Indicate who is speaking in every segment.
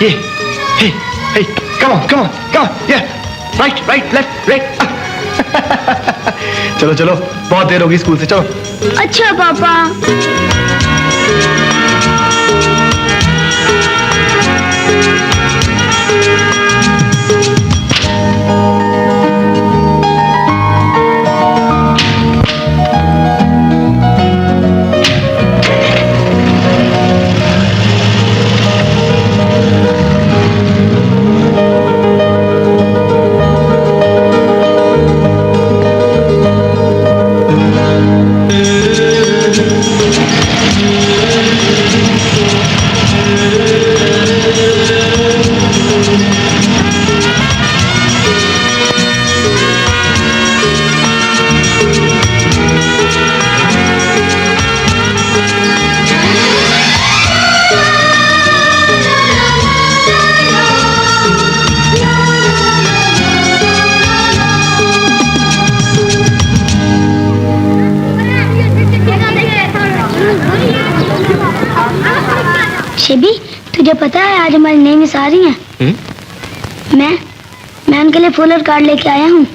Speaker 1: ये, hey, hey, come on, come on, come on, yeah, right, right, left, right. चलो चलो, बहुत देर होगी स्कूल से, चलो।
Speaker 2: अच्छा पापा। शेबी, तुझे पता है आज हमारी नई मिस आ रही हैं? मैं उनके लिए फूल और कार्ड लेके आया हूँ।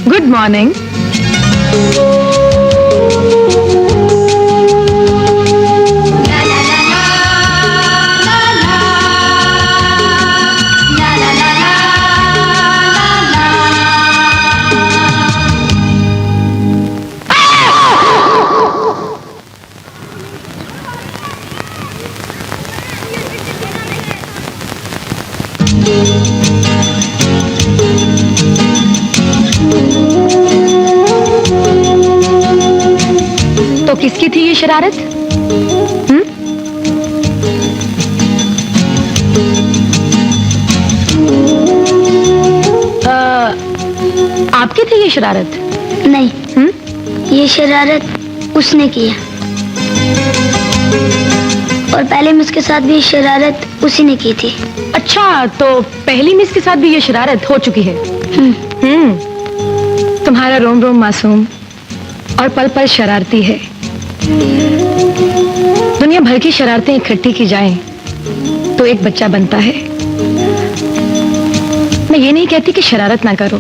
Speaker 3: Good morning. तो किसकी थी ये शरारत? आपकी थी ये शरारत?
Speaker 2: नहीं, ये शरारत उसने किया और पहले मिस के साथ भी ये शरारत उसी ने की थी।
Speaker 3: अच्छा, तो पहली मिस के साथ भी ये शरारत हो चुकी है। तुम्हारा रोम रोम मासूम और पल पल शरारती है। दुनिया भर की शरारतें इकट्ठी की जाएं तो एक बच्चा बनता है। मैं ये नहीं कहती कि शरारत ना करो,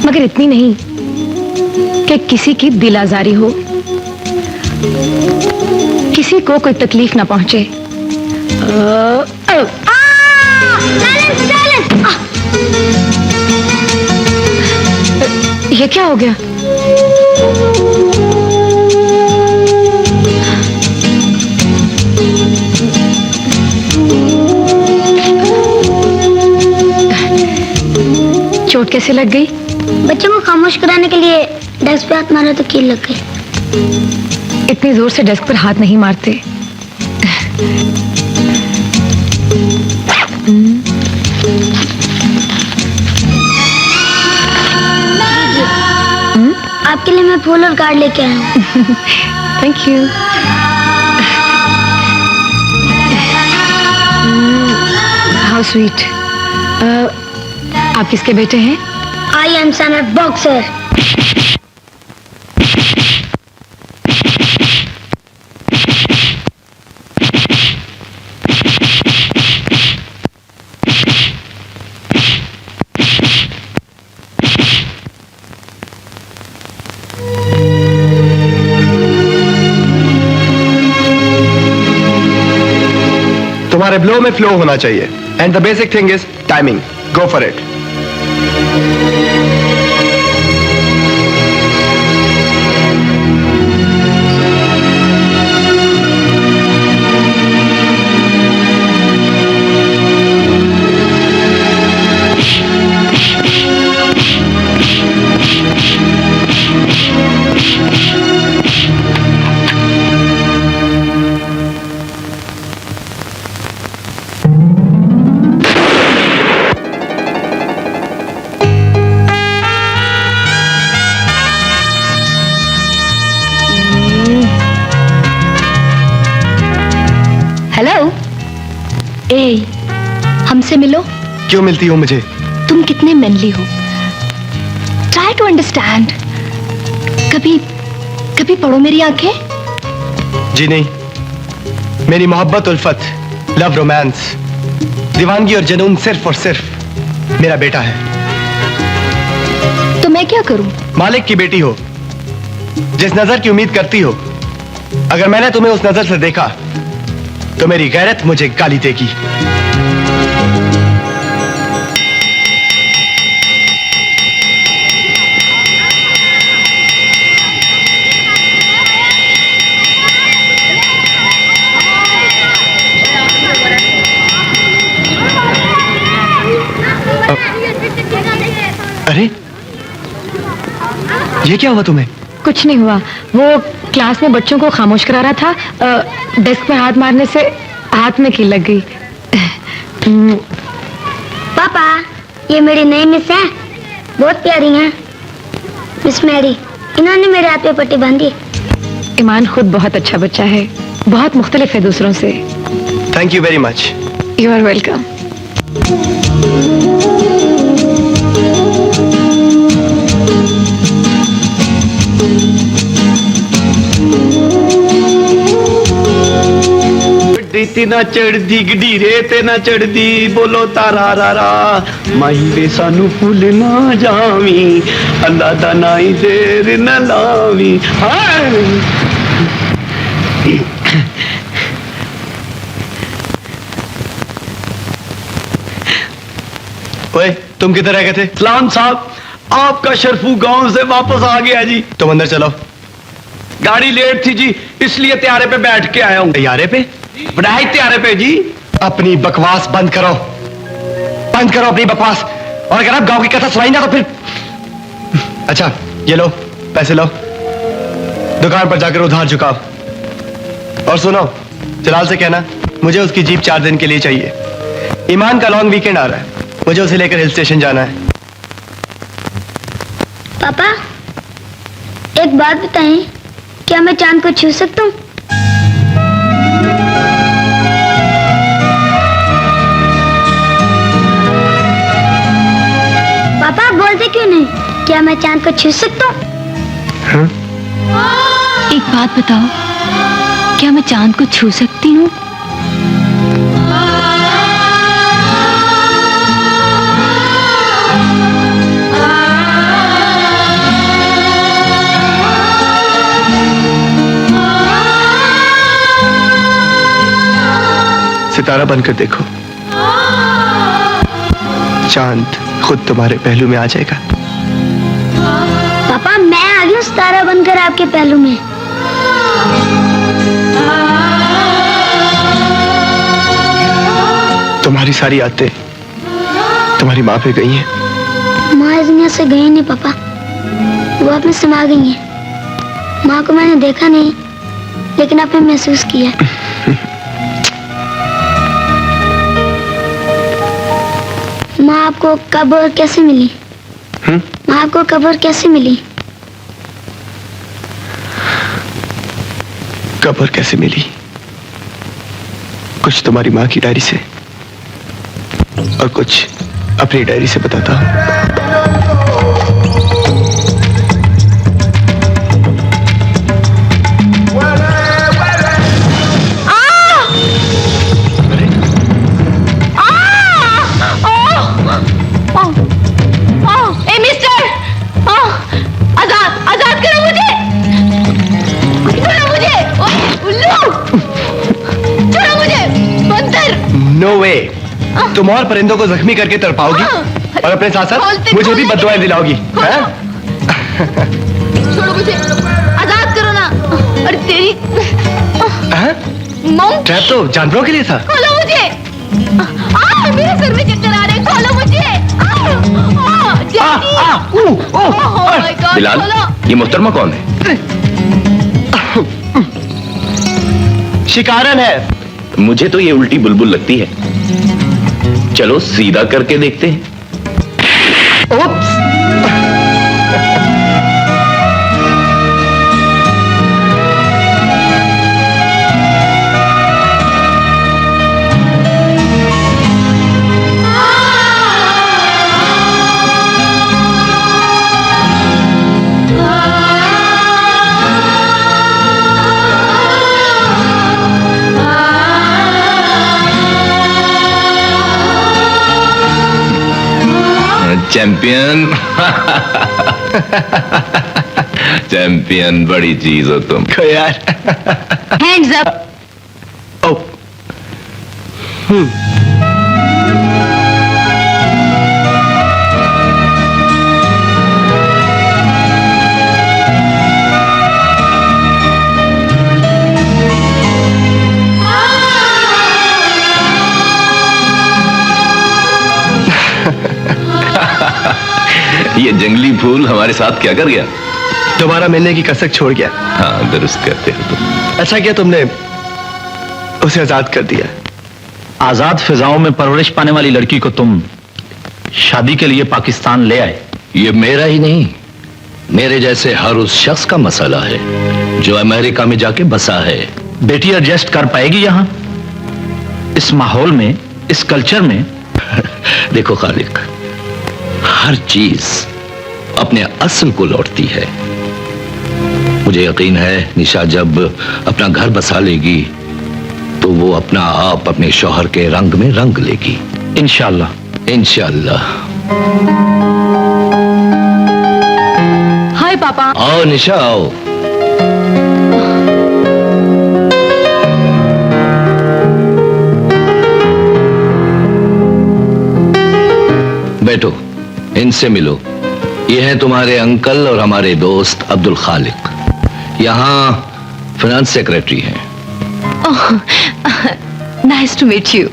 Speaker 3: मगर इतनी नहीं कि किसी की दिल आजारी हो, किसी को कोई तकलीफ ना पहुंचे। ये क्या हो गया? चोट कैसे लग गई?
Speaker 2: बच्चों को खामोश कराने के लिए डेस्क पे हाथ मारा तो कील लग गई।
Speaker 3: इतनी जोर से डेस्क पर हाथ नहीं मारते।
Speaker 2: आपके लिए मैं फूल और कार्ड लेके आया हूँ।
Speaker 3: Thank you. How sweet. आप किसके बेटे हैं?
Speaker 2: I am son of boxer.
Speaker 1: तुम्हारे ब्लो में फ्लो होना चाहिए and the basic thing is timing. Go for it.
Speaker 3: ए, हमसे मिलो।
Speaker 1: क्यों मिलती हो मुझे?
Speaker 3: तुम कितने मैनली हो। Try to understand. कभी कभी पढ़ो मेरी आंखें।
Speaker 1: जी नहीं, मेरी मोहब्बत, उल्फत, लव, रोमांस, दीवानगी और जुनून सिर्फ और सिर्फ मेरा बेटा है।
Speaker 3: तो मैं क्या करूं?
Speaker 1: मालिक की बेटी हो, जिस नजर की उम्मीद करती हो, अगर मैंने तुम्हें उस नजर से देखा तो मेरी गैरत मुझे गाली देगी। अरे, ये क्या हुआ तुम्हें?
Speaker 3: कुछ नहीं हुआ। वो क्लास में बच्चों को खामोश करा रहा था। डेस्क पर हाथ मारने से हाथ में कील लग गई।
Speaker 2: पापा, ये मेरी नई मिस है, बहुत प्यारी हैं। मिस मैरी, इन्होंने मेरे हाथ पे पट्टी बांधी।
Speaker 3: ईमान खुद बहुत अच्छा बच्चा है, बहुत मुख्तलिफ है दूसरों से।
Speaker 1: Thank you very much.
Speaker 3: You are welcome.
Speaker 4: ਤੇ ਨਾ ਚੜਦੀ ਗਢੀਰੇ ਤੇ ਨਾ ਚੜਦੀ ਬੋਲੋ ਤਾਰਾ ਰਾਰਾ ਮਾਈ ਵੇ ਸਾਨੂੰ ਭੁੱਲ ਨਾ ਜਾਵੀਂ ਅੱਲਾ ਦਾ ਨਾਈ ਦੇਰ ਨਾ ਲਾਵੀਂ ਹਾਏ
Speaker 1: ओए, तुम किधर रह गए थे?
Speaker 4: सलाम साहब, आपका शरफू गांव से वापस आ गया जी।
Speaker 1: तुम अंदर चलो।
Speaker 4: गाड़ी लेट थी जी, इसलिए त्यारे पे बैठ के आया हूँ।
Speaker 1: तैयारे पे?
Speaker 4: बढ़ाई त्यारे पे जी।
Speaker 1: अपनी बकवास बंद करो, बंद करो अपनी बकवास। और अगर आप गांव की कथा सुनाई ना तो फिर। अच्छा, ये लो पैसे, लो दुकान पर जाकर उधार चुकाओ। और सुनो, जलाल से कहना मुझे उसकी जीप 4 दिन के लिए चाहिए। ईमान का लॉन्ग वीकेंड आ रहा है, मुझे उसे लेकर हिल स्टेशन जाना है।
Speaker 2: पापा, एक बात बताएं, क्या मैं चांद को छू सकता हूँ? पापा, आप बोलते क्यों नहीं? क्या मैं चांद को छू सकता हूँ?
Speaker 3: एक बात बताओ, क्या मैं चांद को छू सकती हूँ?
Speaker 1: सितारा बनकर देखो, चांद खुद तुम्हारे पहलू में आ जाएगा।
Speaker 2: पापा, मैं आ गई हूँ सितारा बनकर आपके पहलू में।
Speaker 1: तुम्हारी सारी आदतें तुम्हारी माँ पे गई हैं।
Speaker 2: माँ इस दुनिया से गई नहीं पापा, वो आप में समा गई हैं। माँ को मैंने देखा नहीं, लेकिन आपने महसूस किया। माँ आपको कब और कैसे मिली? माँ आपको कब और कैसे मिली?
Speaker 1: कब और कैसे मिली? कुछ तुम्हारी माँ की डायरी से और कुछ अपनी डायरी से बताता हूँ। नो वे, तुम और परिंदों को जख्मी करके तड़पाओगी और अपने साथ साथ मुझे भी बददुआएं दिलाओगी।
Speaker 3: छोड़ो मुझे, आजाद करो ना। अरे तेरी
Speaker 1: ट्रैप तो जानवरों के लिए था।
Speaker 3: खोलो मुझे। मेरे सर में चक्कर आ रहे हैं, खोलो मुझे।
Speaker 5: बिलाल, ये मोहतरमा कौन है?
Speaker 1: शिकारन है।
Speaker 5: मुझे तो ये उल्टी बुलबुल लगती है। चलो सीधा करके देखते हैं।
Speaker 1: ओप्स।
Speaker 5: चैंपियन। चैंपियन बड़ी चीज हो तुम।
Speaker 1: को यार।
Speaker 3: Hands up.
Speaker 1: ओ।
Speaker 5: ये जंगली फूल हमारे साथ क्या कर गया?
Speaker 1: दोबारा मिलने की कसक छोड़ गया।
Speaker 5: हाँ, दुरुस्त करते हो तुम।
Speaker 1: अच्छा किया तुमने उसे आजाद कर दिया।
Speaker 6: आजाद फिजाओं में परवरिश पाने वाली लड़की को तुम शादी के लिए पाकिस्तान ले आए।
Speaker 7: ये मेरा ही नहीं, मेरे जैसे हर उस शख्स का मसला है जो अमेरिका में जाके बसा है।
Speaker 6: बेटी एडजस्ट कर पाएगी यहां इस माहौल में, इस कल्चर में?
Speaker 7: देखो खालिक, हर चीज अपने असल को लौटती है। मुझे यकीन है निशा जब अपना घर बसा लेगी तो वो अपना आप अपने शौहर के रंग में रंग लेगी।
Speaker 6: इंशाल्लाह।
Speaker 7: इंशाल्लाह।
Speaker 3: हाय पापा।
Speaker 7: आओ निशा आओ। बैठो, इनसे मिलो। ये हैं तुम्हारे अंकल और हमारे दोस्त अब्दुल खालिक, यहाँ फाइनेंस सेक्रेटरी हैं।
Speaker 3: Nice to meet you.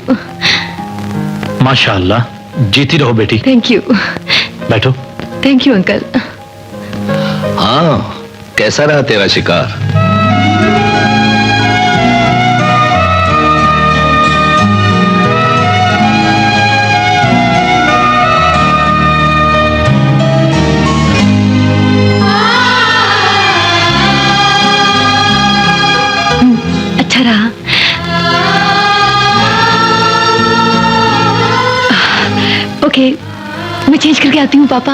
Speaker 6: माशाअल्लाह, जीती रहो बेटी।
Speaker 3: Thank you.
Speaker 6: बैठो।
Speaker 3: Thank you uncle.
Speaker 7: हाँ, कैसा रहा तेरा शिकार?
Speaker 3: अच्छा रहा। ओके, मैं चेंज करके आती हूँ पापा।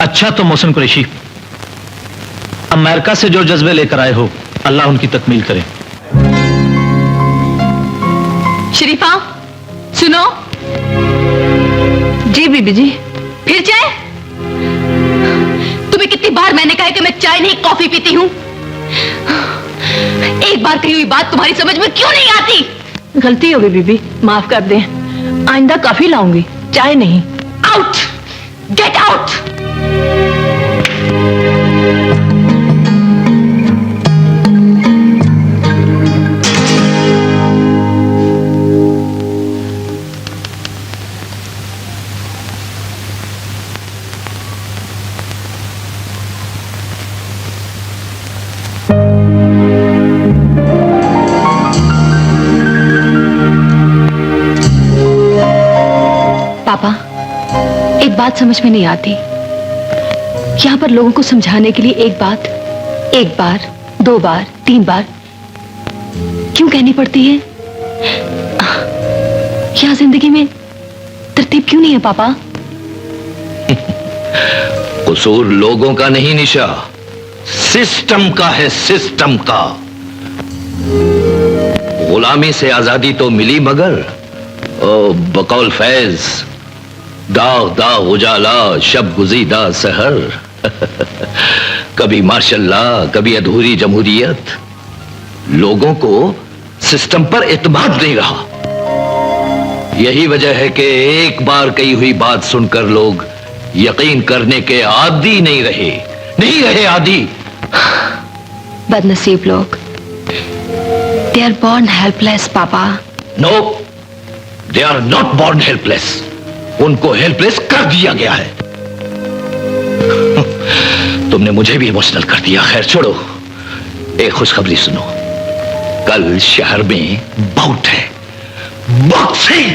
Speaker 6: अच्छा तो मोहसिन कुरैशी, अमेरिका से जो जज्बे लेकर आए हो, अल्लाह उनकी तकमील करे।
Speaker 3: शरीफा सुनो। जी बीबी जी। फिर चाय? तुम्हें कितनी बार मैंने कहा कि मैं चाय नहीं कॉफी पीती हूँ? एक बार कही हुई बात तुम्हारी समझ में क्यों नहीं आती?
Speaker 8: गलती हो गई बीबी, माफ कर दें। आइंदा कॉफी लाऊंगी, चाय नहीं।
Speaker 3: Out, get out. पापा, एक बात समझ में नहीं आती। यहां पर लोगों को समझाने के लिए एक बार, 2 बार, 3 बार क्यों कहनी पड़ती है? यहां जिंदगी में तरतीब क्यों नहीं है पापा?
Speaker 7: कसूर लोगों का नहीं निशा, सिस्टम का है, सिस्टम का। गुलामी से आजादी तो मिली मगर बकौल फैज दाग दाग उजाला शब गुजीदा सहर। कभी माशाल्लाह, कभी अधूरी जमहूरियत। लोगों को सिस्टम पर एतमाद नहीं रहा। यही वजह है कि एक बार कही हुई बात सुनकर लोग यकीन करने के आदी नहीं रहे आदी।
Speaker 3: बदनसीब लोग, दे आर बॉर्न हेल्पलेस पापा।
Speaker 7: No, they are not born helpless. उनको हेल्पलेस कर दिया गया है। तुमने मुझे भी इमोशनल कर दिया। खैर छोड़ो, एक खुशखबरी सुनो। कल शहर में बाउट है, बॉक्सिंग।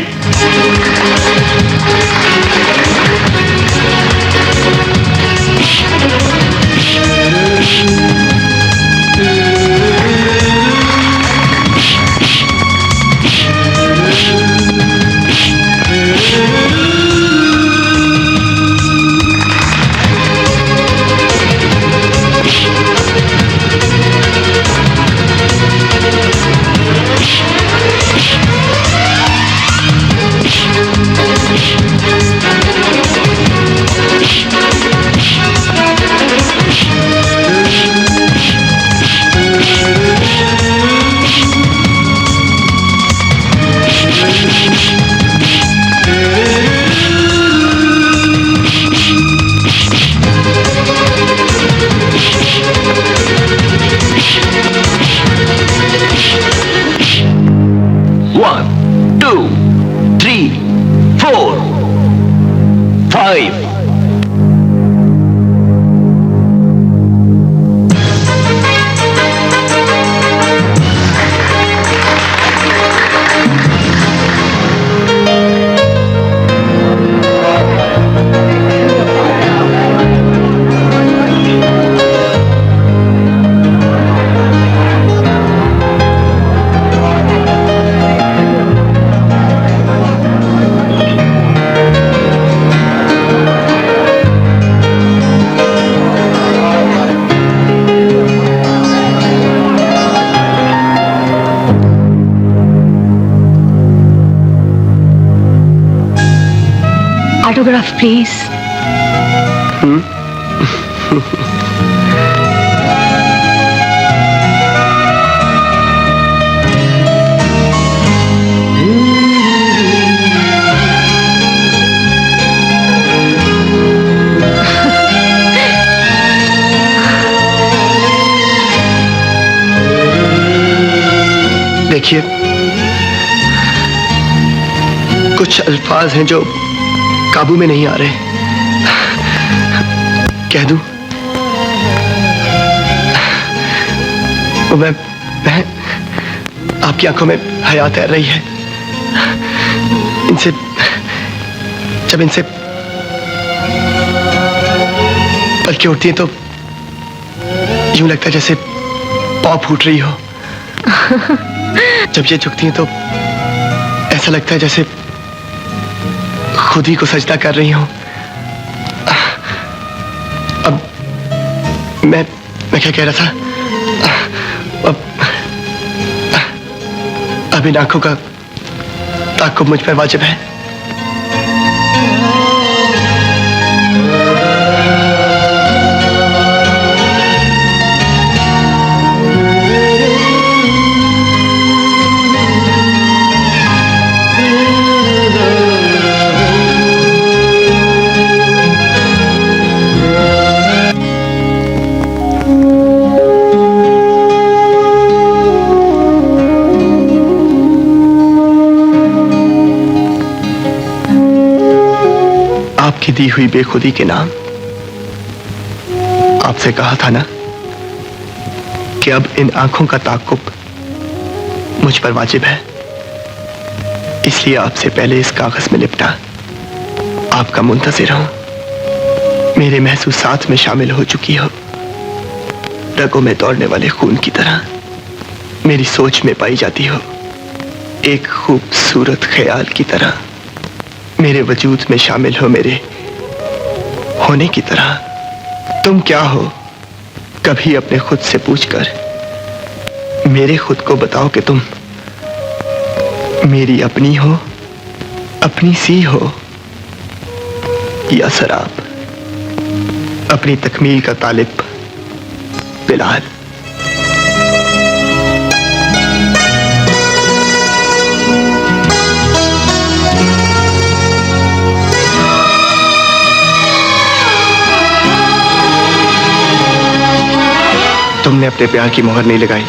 Speaker 7: 4 5
Speaker 3: autograph please.
Speaker 1: देखिए, कुछ अल्फाज हैं जो काबू में नहीं आ रहे। कह दूं? मैं आपकी आंखों में हया तैर रही है। जब इनसे पलकें उठती हैं तो यूं लगता है जैसे पाँव फूट रही हो। जब ये झुकती हैं तो ऐसा लगता है जैसे खुद ही को सजदा कर रही हूं। अब मैं क्या कह रहा था? अब इन आंखों का ताक़ुब मुझ पर वाजिब है। आपकी दी हुई बेखुदी के नाम आपसे कहा था ना कि अब इन आंखों का ताक़ुब मुझ पर वाजिब है। इसलिए आपसे पहले इस कागज में लिपटा आपका मुंतज़िर हूं। मेरे महसूसात में शामिल हो चुकी हो, रगों में दौड़ने वाले खून की तरह मेरी सोच में पाई जाती हो, एक खूबसूरत ख्याल की तरह मेरे वजूद में शामिल हो, मेरे होने की तरह। तुम क्या हो, कभी अपने खुद से पूछकर मेरे खुद को बताओ कि तुम मेरी अपनी हो, अपनी सी हो, या सराब अपनी तकमील का तालिब बिलाल। तुमने अपने प्यार की मोहर नहीं लगाई,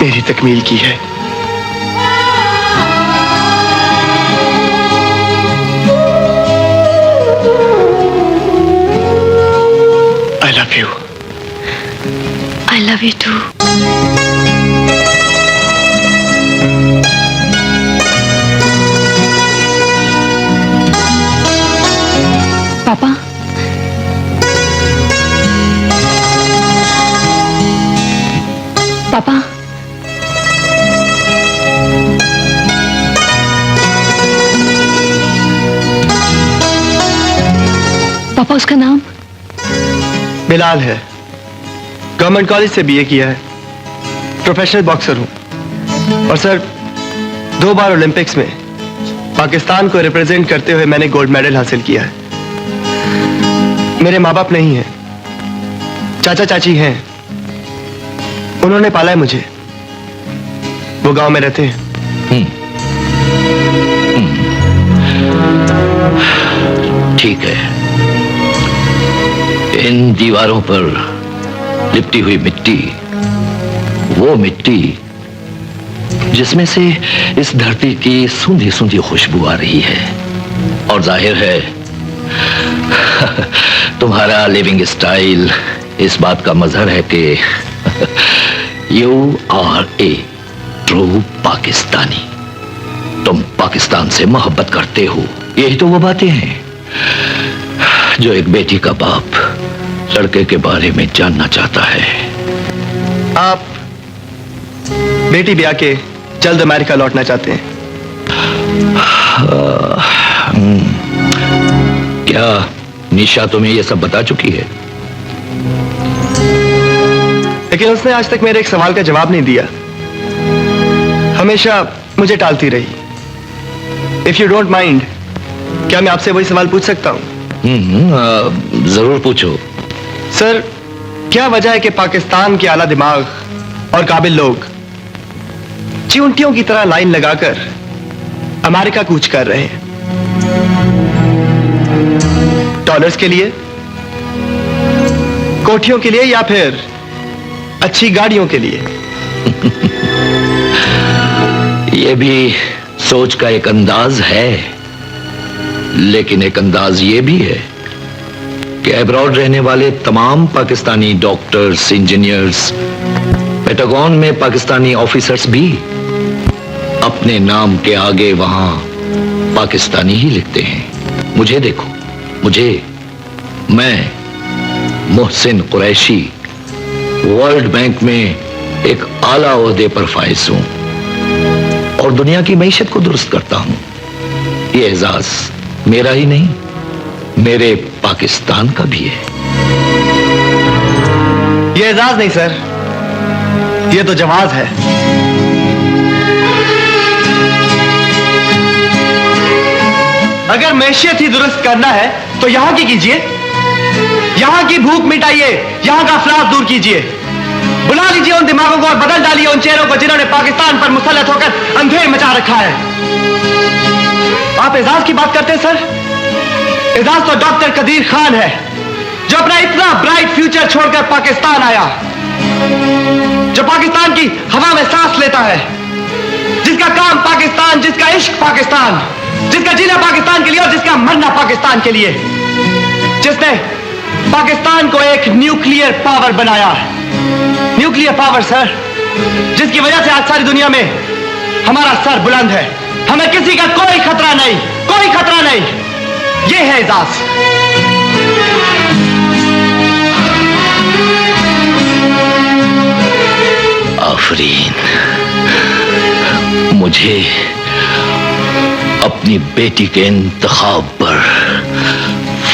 Speaker 1: मेरी तकमील की है। I love you.
Speaker 3: I love you too. पापा, पापा, पापा उसका नाम
Speaker 1: बिलाल है। गवर्नमेंट कॉलेज से बीए किया है। प्रोफेशनल बॉक्सर हूं और सर 2 बार ओलंपिक्स में पाकिस्तान को रिप्रेजेंट करते हुए मैंने गोल्ड मेडल हासिल किया है। मेरे माँ बाप नहीं हैं, चाचा चाची हैं। उन्होंने पाला है मुझे। वो गांव में रहते हैं।
Speaker 7: ठीक है, इन दीवारों पर लिपटी हुई मिट्टी, वो मिट्टी जिसमें से इस धरती की सूंधी सूंधी खुशबू आ रही है। और जाहिर है तुम्हारा लिविंग स्टाइल इस बात का मजहर है कि you are a true Pakistani. तुम पाकिस्तान से मोहब्बत करते हो। यही तो वो बातें हैं जो एक बेटी का बाप लड़के के बारे में जानना चाहता है।
Speaker 1: आप बेटी ब्याह के जल्द अमेरिका लौटना चाहते हैं?
Speaker 7: क्या निशा तुम्हें यह सब बता चुकी है?
Speaker 1: लेकिन उसने आज तक मेरे एक सवाल का जवाब नहीं दिया। हमेशा मुझे टालती रही। इफ यू डोंट माइंड, क्या मैं आपसे वही सवाल पूछ सकता हूं?
Speaker 7: जरूर पूछो।
Speaker 1: सर, क्या वजह है कि पाकिस्तान के आला दिमाग और काबिल लोग चींटियों की तरह लाइन लगाकर अमेरिका कूच कर रहे हैं? डॉलर्स के लिए, कोठियों के लिए, या फिर अच्छी गाड़ियों के लिए?
Speaker 7: यह भी सोच का एक अंदाज है, लेकिन एक अंदाज यह भी है कि अब्रॉड रहने वाले तमाम पाकिस्तानी डॉक्टर्स, इंजीनियर्स, पेंटागन में पाकिस्तानी ऑफिसर्स भी अपने नाम के आगे वहां पाकिस्तानी ही लिखते हैं। मुझे देखो, मैं मोहसिन कुरैशी वर्ल्ड बैंक में एक आला ओहदे पर फाइज हूं और दुनिया की मईशत को दुरुस्त करता हूं। यह एजाज मेरा ही नहीं, मेरे पाकिस्तान का भी है।
Speaker 1: यह एजाज नहीं सर, यह तो जवाज है। अगर मैशियत ही दुरुस्त करना है तो यहां की कीजिए, यहां की भूख मिटाइए, यहां का अफलास दूर कीजिए। बुला लीजिए उन दिमागों को और बदल डालिए उन चेहरों को जिन्होंने पाकिस्तान पर मुसल्लत होकर अंधेर मचा रखा है। आप एजाज की बात करते हैं सर? एजाज तो डॉक्टर कदीर खान है, जो अपना इतना ब्राइट फ्यूचर छोड़कर पाकिस्तान आया, जो पाकिस्तान की हवा में सांस लेता है, जिसका काम पाकिस्तान, जिसका इश्क पाकिस्तान, जिसका जीना पाकिस्तान के लिए और जिसका मरना पाकिस्तान के लिए, जिसने पाकिस्तान को एक न्यूक्लियर पावर बनाया। न्यूक्लियर पावर सर, जिसकी वजह से आज सारी दुनिया में हमारा सर बुलंद है। हमें किसी का कोई खतरा नहीं, कोई खतरा नहीं। ये है एजाज।
Speaker 7: आफरीन, मुझे अपनी बेटी के इंतखाब पर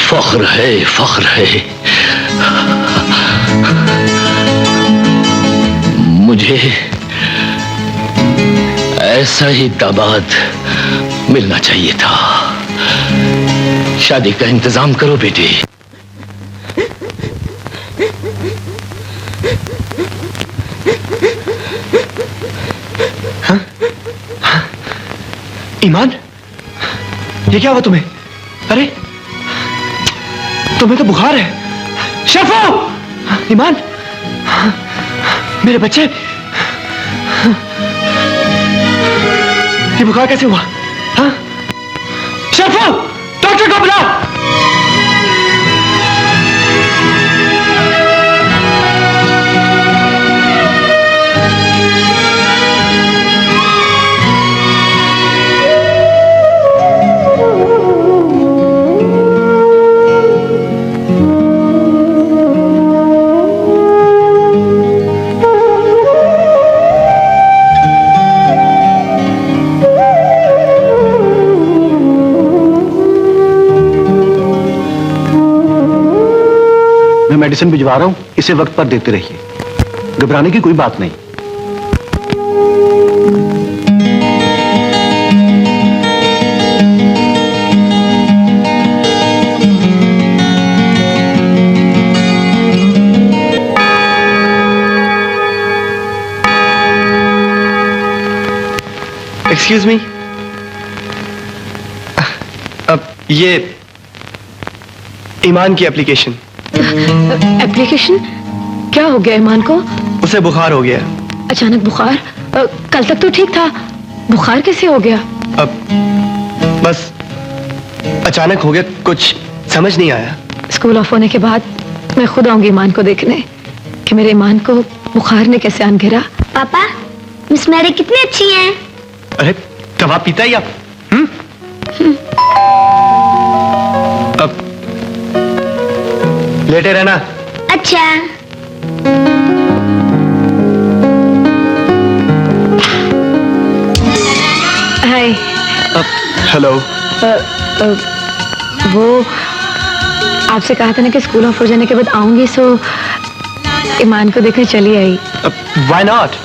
Speaker 7: फख्र है, फख्र है। मुझे ऐसा ही दामाद मिलना चाहिए था। शादी का इंतजाम करो बेटी।
Speaker 1: हाँ? हाँ? ईमान, ये क्या हुआ तुम्हें? अरे तुम्हें तो बुखार है। शर्फो! ईमान, मेरे बच्चे, ये बुखार कैसे हुआ? हाँ? शर्फो, डॉक्टर को बुलाओ।
Speaker 9: मेडिसिन भिजवा रहा हूं, इसे वक्त पर देते रहिए। घबराने की कोई बात नहीं।
Speaker 1: एक्सक्यूज मी, अब ये ईमान की एप्लीकेशन।
Speaker 3: एप्लीकेशन? क्या हो गया ईमान को?
Speaker 1: उसे बुखार हो गया।
Speaker 3: अचानक बुखार? कल तक तो ठीक था, बुखार कैसे हो गया?
Speaker 1: अब बस अचानक हो गया, कुछ समझ नहीं आया।
Speaker 3: स्कूल ऑफ होने के बाद मैं खुद आऊंगी ईमान को देखने कि मेरे ईमान को बुखार ने कैसे आन घेरा।
Speaker 2: पापा, मिस मैरी कितनी अच्छी हैं।
Speaker 1: अरे दवा पीता ही आप? अब लेटे रहना।
Speaker 2: अच्छा।
Speaker 3: हाय।
Speaker 1: हेलो।
Speaker 3: वो आपसे कहा था ना कि स्कूल ऑफ हो जाने के बाद आऊंगी, सो ईमान को देखने चली आई।
Speaker 1: व्हाई नॉट,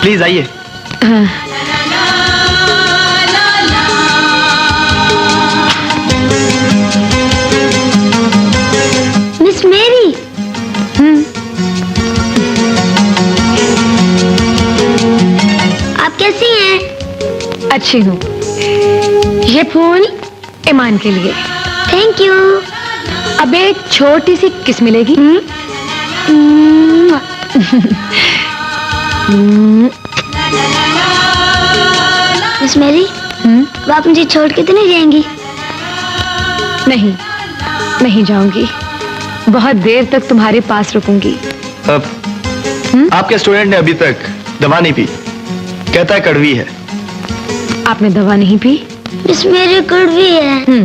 Speaker 1: प्लीज आइए।
Speaker 3: हाँ।
Speaker 2: Miss Mary. आप कैसी हैं?
Speaker 3: अच्छी हूँ। ये फूल ईमान के लिए।
Speaker 2: Thank you.
Speaker 3: अब एक छोटी सी किस मिलेगी?
Speaker 2: मिस मैरी, अब आप मुझे छोड़ के तो नहीं जाएंगी?
Speaker 3: नहीं, नहीं जाऊंगी। बहुत देर तक तुम्हारे पास रुकूंगी।
Speaker 1: अब आपके स्टूडेंट ने अभी तक दवा नहीं पी, कहता है कड़वी है।
Speaker 3: आपने दवा नहीं पी?
Speaker 2: मिस मैरी कड़वी है।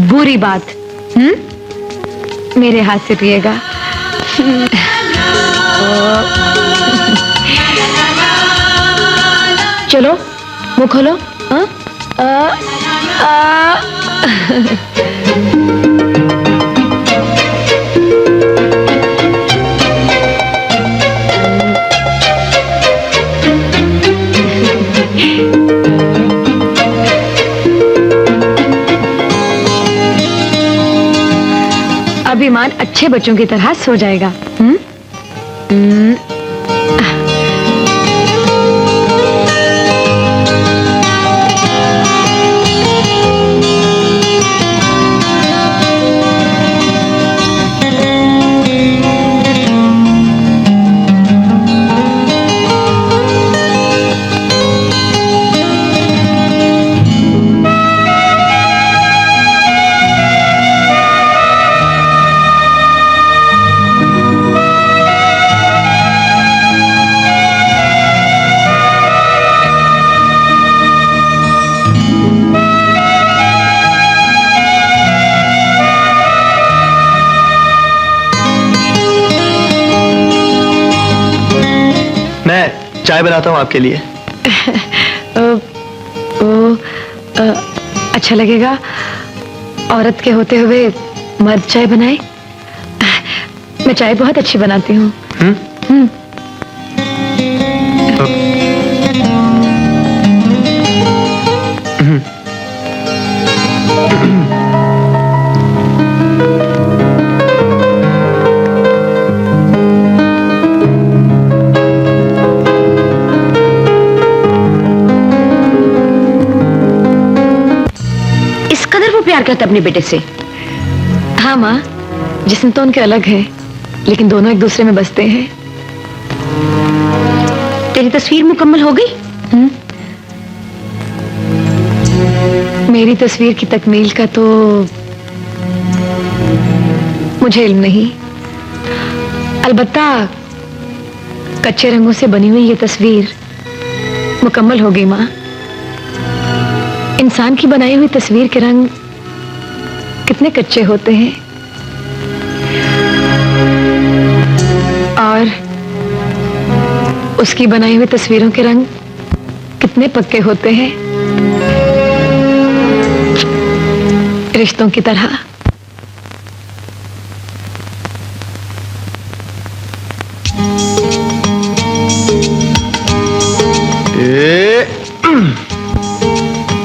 Speaker 3: बुरी बात। मेरे हाथ से पिएगा। चलो मुंह खोलो। अब ईमान अच्छे बच्चों की तरह सो जाएगा।
Speaker 1: चाय बनाता हूँ आपके लिए।
Speaker 3: अच्छा लगेगा औरत के होते हुए मर्द चाय बनाए। मैं चाय बहुत अच्छी बनाती हूँ।
Speaker 8: प्यार करता अपने बेटे से।
Speaker 3: हाँ माँ, जिस्म तो उनके अलग है, लेकिन दोनों एक दूसरे में बसते हैं।
Speaker 8: तेरी तस्वीर मुकम्मल हो गई?
Speaker 3: मेरी तस्वीर की तकमील का तो मुझे इल्म नहीं। अलबत्ता कच्चे रंगों से बनी हुई ये तस्वीर मुकम्मल हो गई माँ। इंसान की बनाई हुई तस्वीर के रंग कितने कच्चे होते हैं और उसकी बनाई हुई तस्वीरों के रंग कितने पक्के होते हैं, रिश्तों की तरह।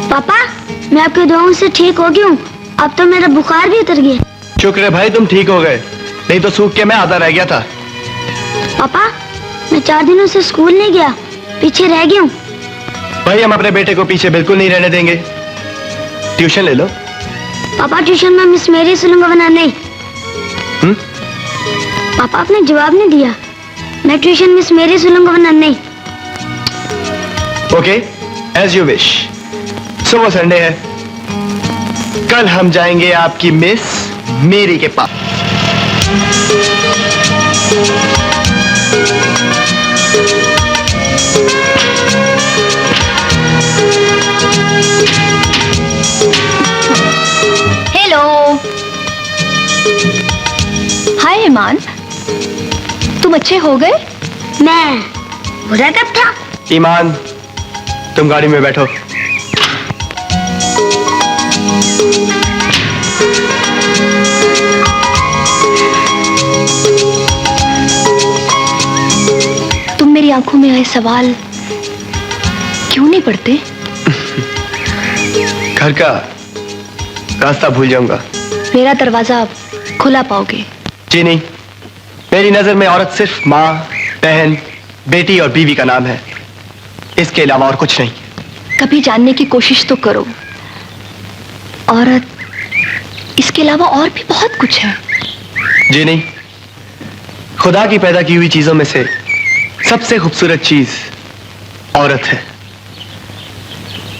Speaker 2: पापा, मैं आपके दुआओं से ठीक हो गया हूँ। अब तो मेरा बुखार भी उतर गया।
Speaker 1: शुक्र है भाई तुम ठीक हो गए, नहीं तो सूख के मैं आधा रह गया था।
Speaker 2: पापा, मैं 4 दिनों से स्कूल नहीं गया, पीछे रह गया हूँ।
Speaker 1: भाई हम अपने बेटे को पीछे बिल्कुल नहीं रहने देंगे। ट्यूशन ले लो।
Speaker 2: पापा, ट्यूशन में मिस मैरी से लूंगा वरना नहीं।
Speaker 1: पापा
Speaker 2: आपने जवाब नहीं दिया। मैं ट्यूशन मिस मैरी से लूंगा वरना नहीं।
Speaker 1: Okay, as you wish. सुबह संडे है, कल हम जाएंगे आपकी मिस मेरी के पास।
Speaker 3: हेलो, हाय ईमान, तुम अच्छे हो गए?
Speaker 2: मैं बुरा कब था?
Speaker 1: ईमान, तुम गाड़ी में बैठो।
Speaker 3: तुम मेरी आंखों में आए सवाल क्यों नहीं पढ़ते?
Speaker 1: घर का रास्ता भूल जाऊंगा।
Speaker 3: मेरा दरवाजा आप खुला पाओगे।
Speaker 1: जी नहीं, मेरी नजर में औरत सिर्फ माँ, बहन, बेटी और बीवी का नाम है, इसके अलावा और कुछ नहीं।
Speaker 3: कभी जानने की कोशिश तो करो, औरत इसके अलावा और भी बहुत कुछ है।
Speaker 1: जी नहीं, खुदा की पैदा की हुई चीजों में से सबसे खूबसूरत चीज औरत है,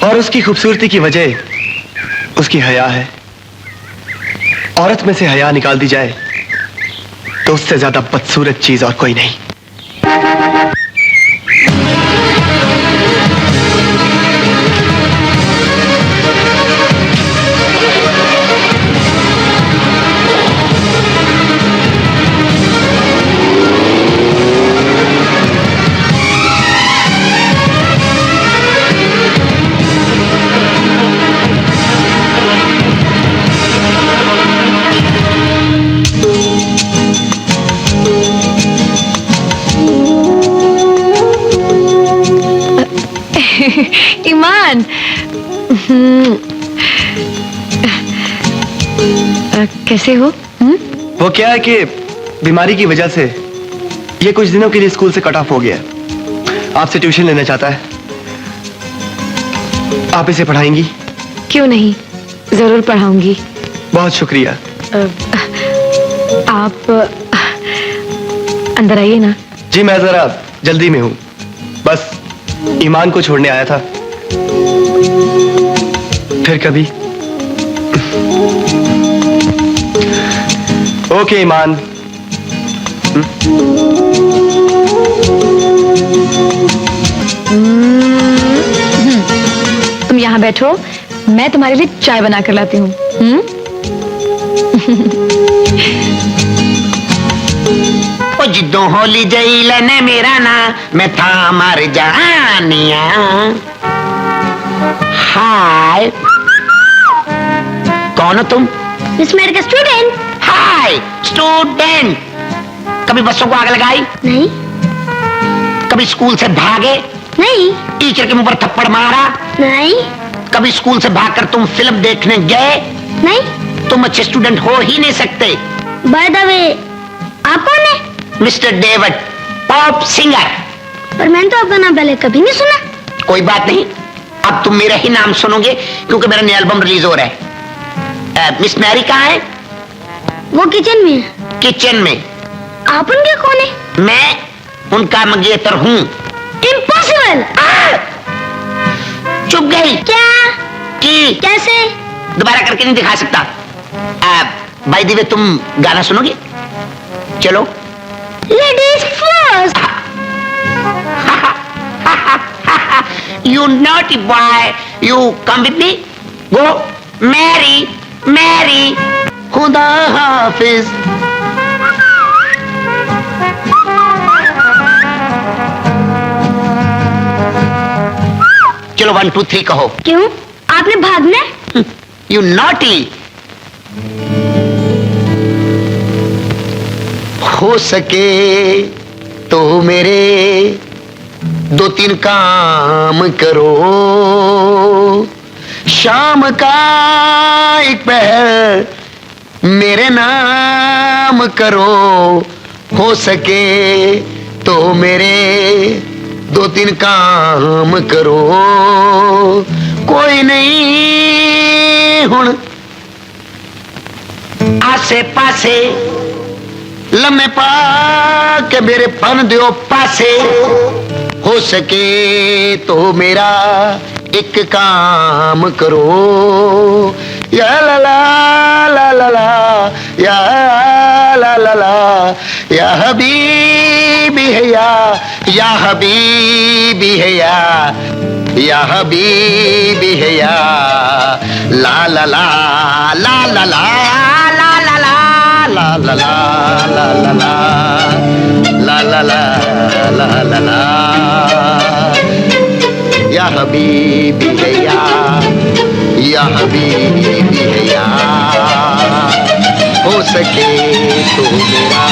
Speaker 1: और उसकी खूबसूरती की वजह उसकी हया है। औरत में से हया निकाल दी जाए तो उससे ज्यादा बदसूरत चीज और कोई नहीं।
Speaker 3: ईमान, कैसे हो?
Speaker 1: वो क्या है कि बीमारी की वजह से ये कुछ दिनों के लिए स्कूल से कट ऑफ हो गया। आपसे ट्यूशन लेना चाहता है, आप इसे पढ़ाएंगी?
Speaker 3: क्यों नहीं, जरूर पढ़ाऊंगी।
Speaker 1: बहुत शुक्रिया।
Speaker 3: आप अंदर आइए ना।
Speaker 1: जी मैं जरा जल्दी में हूं, बस ईमान को छोड़ने आया था। फिर कभी। ओके ईमान।
Speaker 3: तुम यहाँ बैठो, मैं तुम्हारे लिए चाय बना कर लाती हूँ।
Speaker 4: जिद्दों होली जईल ने मेरा ना, मैं था मर जानिया। हाय, कौन हो तुम?
Speaker 2: मिस मेरी का स्टूडेंट।
Speaker 4: Hi student. कभी बच्चों को आग लगाई?
Speaker 2: नहीं।
Speaker 4: कभी स्कूल से भागे?
Speaker 2: नहीं।
Speaker 4: टीचर के मुंह पर थप्पड़ मारा?
Speaker 2: नहीं।
Speaker 4: कभी स्कूल से भागकर तुम फिल्म देखने गए?
Speaker 2: नहीं।
Speaker 4: तुम अच्छे स्टूडेंट हो ही नहीं सकते।
Speaker 2: बाय द वे, आप कौन है?
Speaker 4: Mister David, pop singer.
Speaker 2: पर मैंने तो आपका नाम पहले कभी नहीं सुना।
Speaker 4: कोई बात नहीं, अब तुम मेरा ही नाम सुनोगे क्योंकि मेरा नया एल्बम रिलीज हो रहा है। मिस मैरी कहाँ है?
Speaker 2: वो किचन में है।
Speaker 4: किचन में?
Speaker 2: आप उनके कौन है?
Speaker 4: मैं उनका मंगेतर हूँ।
Speaker 2: इम्पॉसिबल।
Speaker 4: चुप गई
Speaker 2: क्या?
Speaker 4: कि
Speaker 2: कैसे?
Speaker 4: दोबारा करके नहीं दिखा सकता। बाय द वे, तुम गाना सुनोगे? चलो।
Speaker 2: Ladies first.
Speaker 4: You naughty boy, you come with me. Go, Mary, Mary. खुदा हाफिज। चलो 1 2 3 कहो।
Speaker 2: क्यों? आपने भागना?
Speaker 4: You naughty. हो सके तो मेरे 2-3 काम करो, शाम का एक पहर मेरे नाम करो। हो सके तो मेरे 2-3 काम करो। कोई नहीं हुण आसे पासे लम्हे पा के मेरे फन दियो पासे।
Speaker 10: हो सके तो मेरा एक काम करो, या ला ला ला ला ला, या ला ला ला, या हबीबी है या हबीबी है या हबीबी है या ला ला ला ला ला ला ला ला ला ला ला ला ला ला ला ला ला ला ला, या हबीबी है या हबीबी है या, हो सके तो मेरा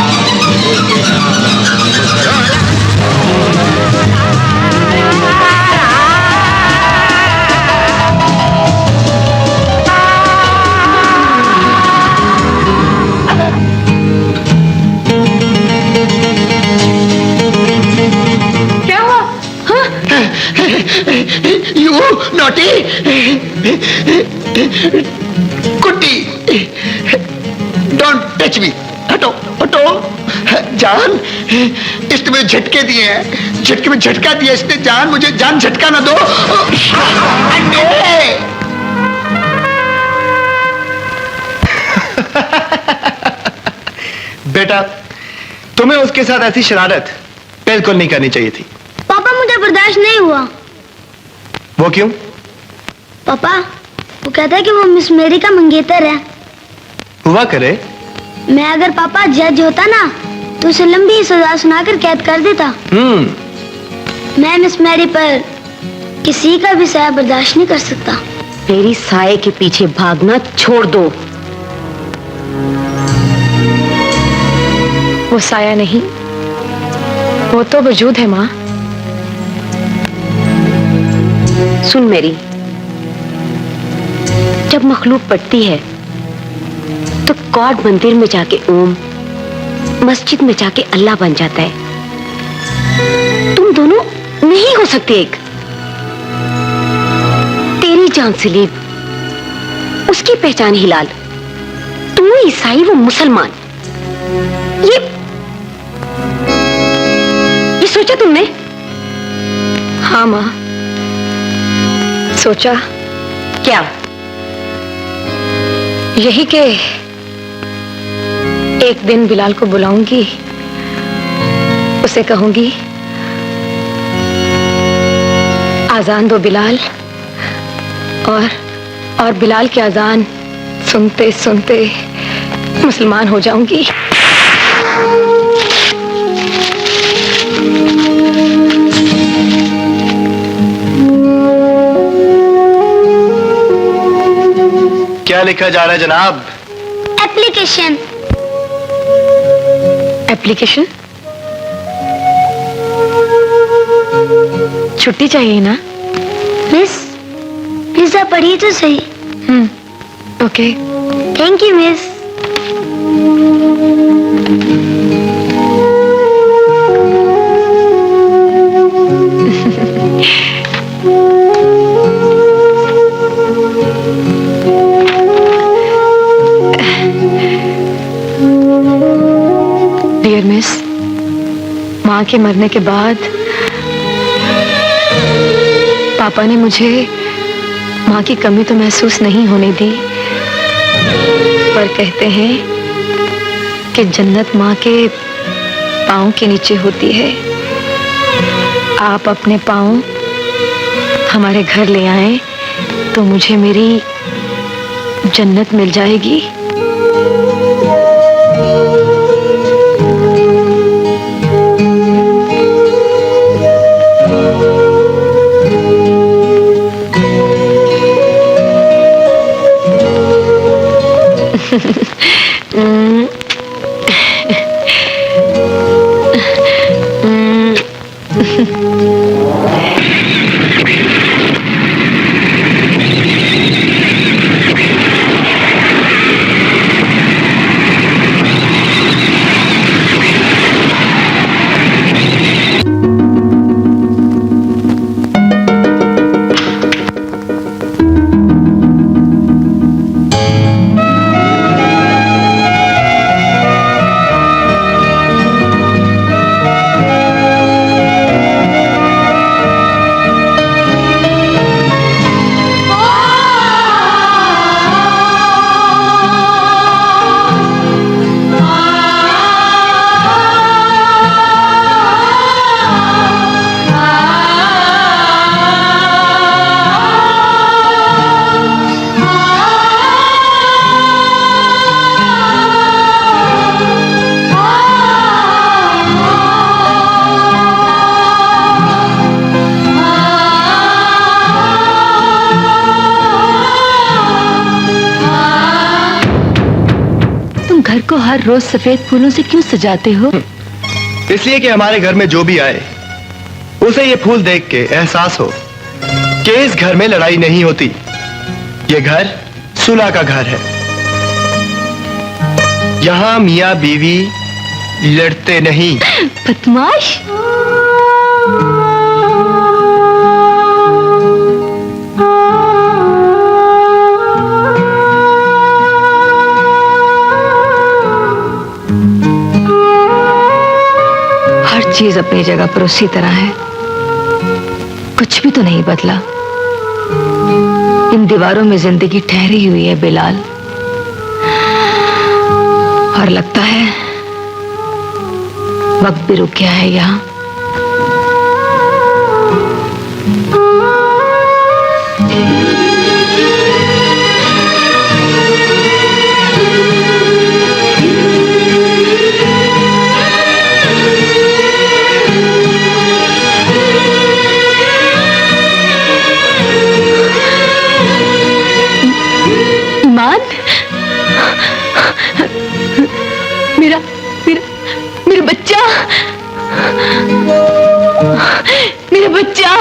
Speaker 10: You naughty कुट्टी, डोंट टच मी, हटो हटो। जान, इसने मुझे झटके दिए हैं, झटके में झटका दिया इसने। जान, मुझे जान झटका ना दो।
Speaker 1: बेटा, तुम्हें उसके साथ ऐसी शरारत बिल्कुल नहीं करनी चाहिए थी।
Speaker 2: पापा मुझे बर्दाश्त नहीं हुआ।
Speaker 1: वो क्यों?
Speaker 2: पापा, वो कहता है कि वो मिस मेरी का मंगेतर है।
Speaker 1: हुआ करे।
Speaker 2: मैं अगर पापा जज होता ना तो उसे लंबी सजा सुनाकर कैद कर देता। मैं मिस मैरी पर किसी का भी साया बर्दाश्त नहीं कर सकता।
Speaker 11: मेरी साये के पीछे भागना छोड़ दो।
Speaker 3: वो साया नहीं, वो तो वजूद है माँ।
Speaker 11: सुन मेरी, जब मखलूक पड़ती है तो गॉड मंदिर में जाके ओम, मस्जिद में जाके अल्लाह बन जाता है। तुम दोनों नहीं हो सकते एक। तेरी जान सलीब, उसकी पहचान हिलाल। तू ईसाई, वो मुसलमान। ये सोचा तुमने?
Speaker 3: हाँ माँ, सोचा।
Speaker 11: क्या?
Speaker 3: यही कि एक दिन बिलाल को बुलाऊंगी, उसे कहूंगी आजान दो बिलाल, और बिलाल की आजान सुनते सुनते मुसलमान हो जाऊंगी।
Speaker 1: क्या लिखा जा रहा है जनाब?
Speaker 2: एप्लीकेशन।
Speaker 3: एप्लीकेशन? छुट्टी चाहिए ना?
Speaker 2: मिस, प्लीज आप पढ़िए तो सही।
Speaker 3: Okay.
Speaker 2: Thank you miss.
Speaker 3: Dear miss, माँ के मरने के बाद पापा ने मुझे माँ की कमी तो महसूस नहीं होने दी, पर कहते हैं कि जन्नत माँ के पाँव के नीचे होती है। आप अपने पाँव हमारे घर ले आए तो मुझे मेरी जन्नत मिल जाएगी। को हर रोज सफेद फूलों से क्यों सजाते हो?
Speaker 1: इसलिए कि हमारे घर में जो भी आए उसे ये फूल देख के एहसास हो कि इस घर में लड़ाई नहीं होती। ये घर सुलह का घर है। यहां मियां बीवी लड़ते नहीं।
Speaker 3: बदमाश। हर चीज अपनी जगह पर उसी तरह है, कुछ भी तो नहीं बदला। इन दीवारों में जिंदगी ठहरी हुई है बिलाल, और लगता है वक्त भी रुक गया है यहाँ। ईमान, मेरा मेरा मेरा बच्चा, मेरा बच्चा।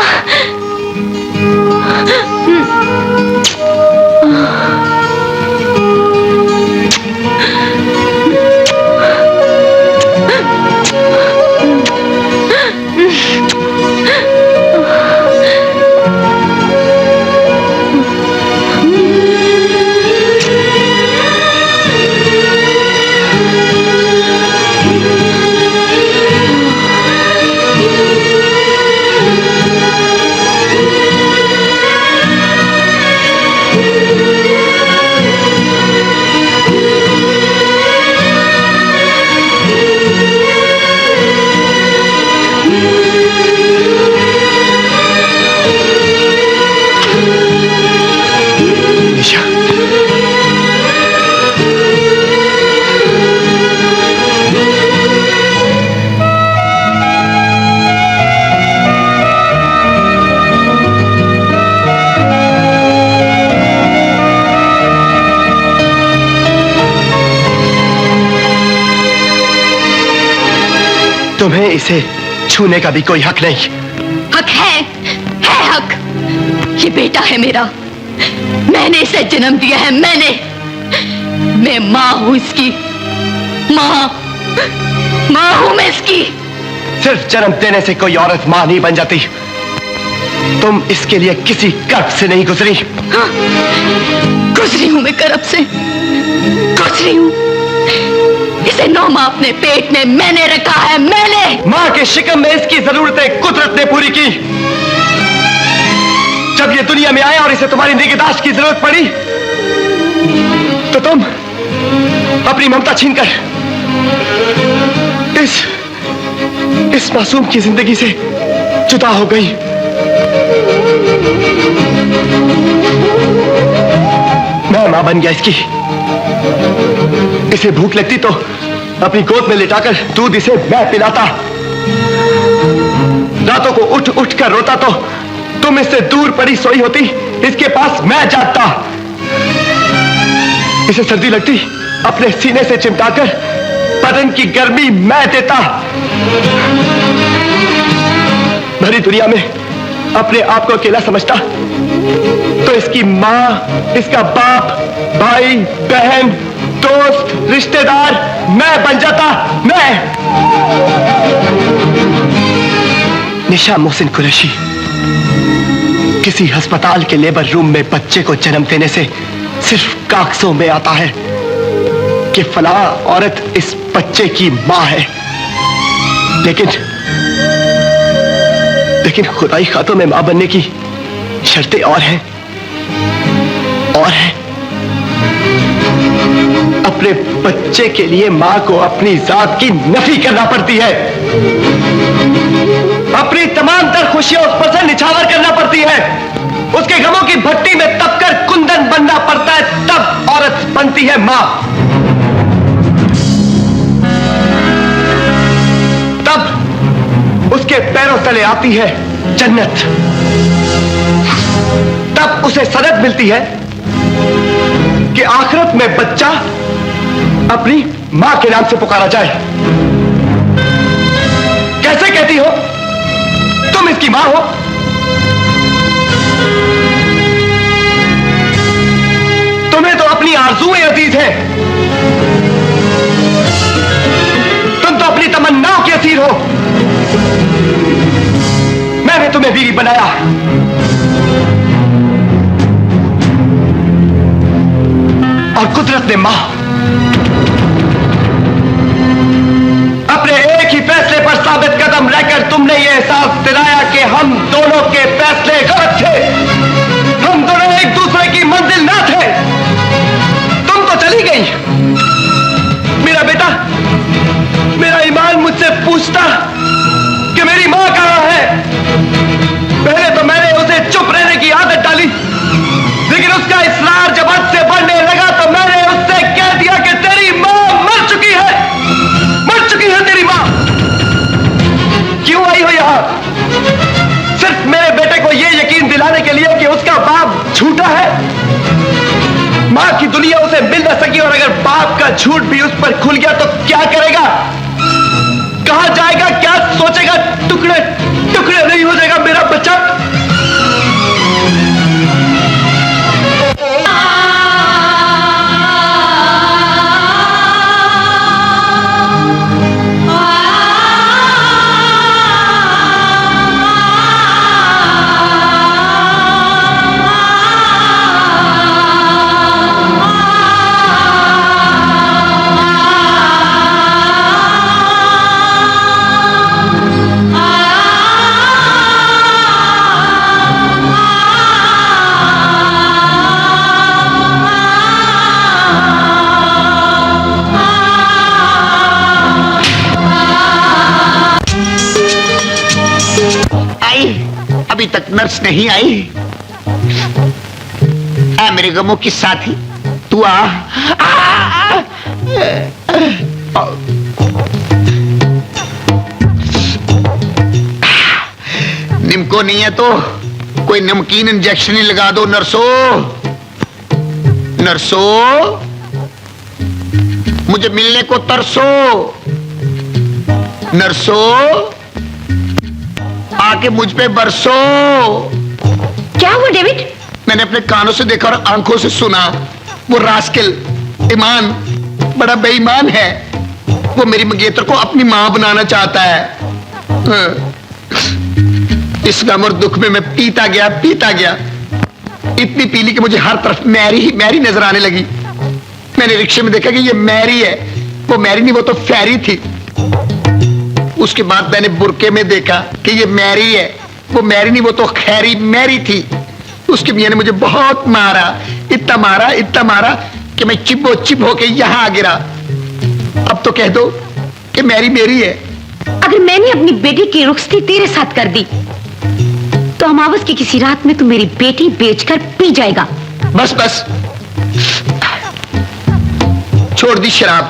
Speaker 1: तुम्हें इसे छूने का भी कोई हक नहीं।
Speaker 3: हक है हक। ये बेटा है मेरा, मैंने इसे जन्म दिया है, मैं माँ हूँ इसकी, माँ हूँ मैं इसकी।
Speaker 1: सिर्फ जन्म देने से कोई औरत माँ नहीं बन जाती। तुम इसके लिए किसी कर्ब से नहीं गुजरी।
Speaker 3: हाँ, गुजरी हूँ मैं कर्ब से, गुजरी हूँ। इसे 9 माह अपने पेट में मैंने रखा है, मैंने।
Speaker 1: माँ के शिकम में इसकी जरूरतें कुदरत ने पूरी की। जब ये दुनिया में आया और इसे तुम्हारी निगहदाश्त की जरूरत पड़ी तो तुम अपनी ममता छीनकर इस मासूम की जिंदगी से जुदा हो गई। मैं मां बन गया इसकी। इसे भूख लगती तो अपनी गोद में लिटाकर दूध इसे मैं पिलाता। रातों को उठ उठ कर रोता तो तुम इससे दूर पड़ी सोई होती, इसके पास मैं जागता। इसे सर्दी लगती अपने सीने से चिमटाकर बदन की गर्मी मैं देता। भरी दुनिया में अपने आप को अकेला समझता तो इसकी मां, इसका बाप, भाई, बहन, दोस्त, रिश्तेदार मैं बन जाता। मैं निशा मोहसिन कुरैशी किसी अस्पताल के लेबर रूम में बच्चे को जन्म देने से सिर्फ कागजों में आता है कि फला औरत इस बच्चे की मां है, लेकिन खुदाई खातों में मां बनने की शर्तें और हैं। अपने बच्चे के लिए मां को अपनी जात की नफी करना पड़ती है, अपनी तमाम तर खुशियों पर से निछावर करना पड़ती है, उसके गमों की भट्टी में तपकर कुंदन बनना पड़ता है, तब औरत बनती है मां। तब उसके पैरों तले आती है जन्नत। तब उसे सनद मिलती है कि आखिरत में बच्चा अपनी मां के नाम से पुकारा जाए? कैसे कहती हो? तुम इसकी मां हो? तुम्हें तो अपनी आरज़ूएं अजीज है। तुम तो अपनी तमन्नाओं के असीर हो। मैंने तुम्हें बीवी बनाया, और कुदरत ने मां अपने एक ही फैसले पर साबित कदम रहकर तुमने यह एहसास दिलाया कि हम दोनों के फैसले गलत थे। हम दोनों एक दूसरे की मंजिल ना थे। तुम तो चली गई। मेरा बेटा, मेरा ईमान मुझसे पूछता कि मेरी मां कहां है। पहले तो मैंने उसे चुप रहने की आदत डाली, लेकिन उसका इसरार जब हद से बढ़ने लगा तो मैंने उससे कह दिया कि तेरी मां मर चुकी है। मर चुकी है तेरी मां। क्यों आई हो यहां? सिर्फ मेरे बेटे को यह यकीन दिलाने के लिए कि उसका बाप झूठा है। मां की दुनिया उसे मिल न सकी, और अगर बाप का झूठ भी उस पर खुल गया तो क्या करेगा? कहां जाएगा? क्या सोचेगा? टुकड़े टुकड़े नहीं हो जाएगा मेरा बच्चा?
Speaker 10: अभी तक नर्स नहीं आई। ऐ मेरे गमों की साथी, तू आ। निम्को नहीं है तो कोई नमकीन इंजेक्शन ही लगा दो। नर्सो, नर्सो, मुझे मिलने को तरसो। नर्सो, आके मुझ पे बरसो।
Speaker 11: क्या हुआ डेविड?
Speaker 10: मैंने अपने कानों से देखा और आंखों से सुना। वो रास्किल ईमान बड़ा बेईमान है। वो मेरी मंगेतर को अपनी मां बनाना चाहता है। इस गम और दुख में मैं पीता गया। इतनी पीली कि मुझे हर तरफ मैरी ही मैरी नजर आने लगी। मैंने रिक्शे में देखा कि ये मैरी है। वो मैरी नहीं, वो तो फैरी थी। उसके बाद मैंने बुरके में देखा कि ये मैरी है। वो मैरी नहीं, वो तो खैरी मैरी थी। उसके मियां ने मुझे बहुत मारा, इतना मारा कि मैं चिब्बो चिब होके यहां आ गिरा। अब तो कह दो कि मैरी मेरी है।
Speaker 11: अगर मैंने अपनी बेटी की रुखसती तेरे साथ कर दी तो अमावस की किसी रात में तू मेरी बेटी बेचकर पी जाएगा।
Speaker 10: बस छोड़ दी शराब।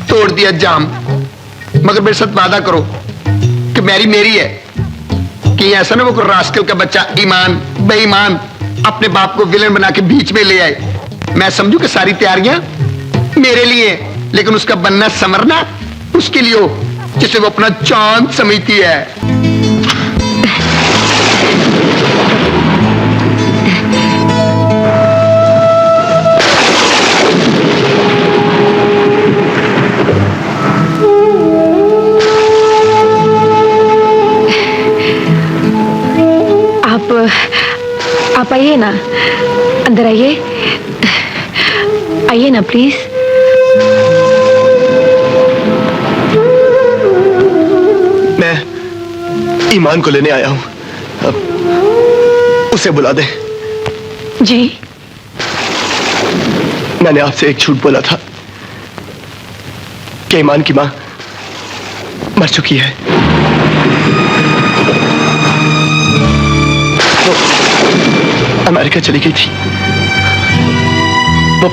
Speaker 10: तोड़ दिया जाम। मगर मेरे साथ वादा करो कि मैरी मेरी है। कि ऐसा ना वो रास्कल का बच्चा ईमान बेईमान अपने बाप को विलन बना के बीच में ले आए। मैं समझू कि सारी तैयारियां मेरे लिए, लेकिन उसका बनना संवरना उसके लिए हो जिसे वो अपना चांद समझती है।
Speaker 3: आप आइए ना, अंदर आइए ना प्लीज।
Speaker 1: मैं ईमान को लेने आया हूं, उसे बुला दे।
Speaker 3: जी,
Speaker 1: मैंने आपसे एक झूठ बोला था कि ईमान की मां मर चुकी है। वो अमेरिका चली गई थी। वो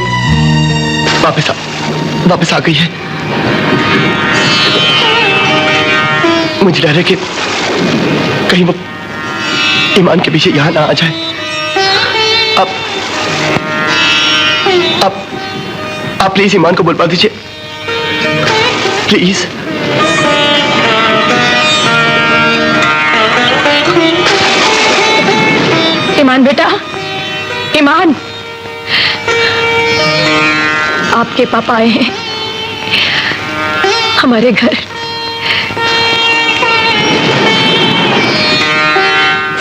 Speaker 1: वापस आ गई है। मुझे डर है कि कहीं वो ईमान के पीछे यहां ना आ जाए। आप प्लीज ईमान को बुलवा दीजिए, प्लीज।
Speaker 8: ईमान बेटा, ईमान, आपके पापा आए हैं हमारे घर,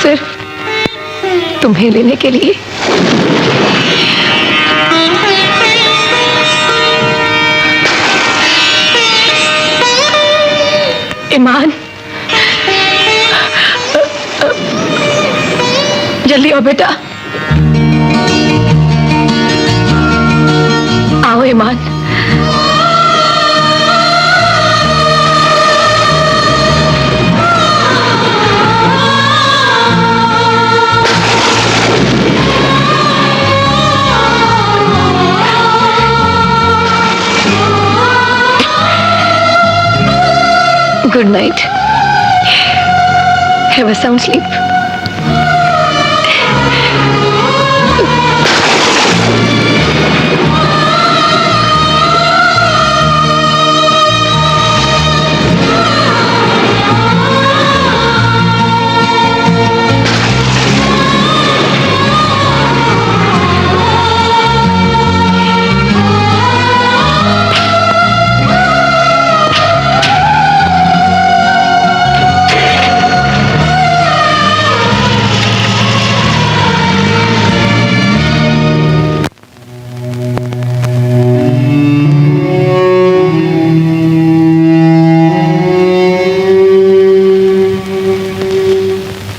Speaker 8: सिर्फ तुम्हें लेने के लिए। ईमान, जल्दी आओ बेटा, आओ ईमान। Good night. Have a sound sleep.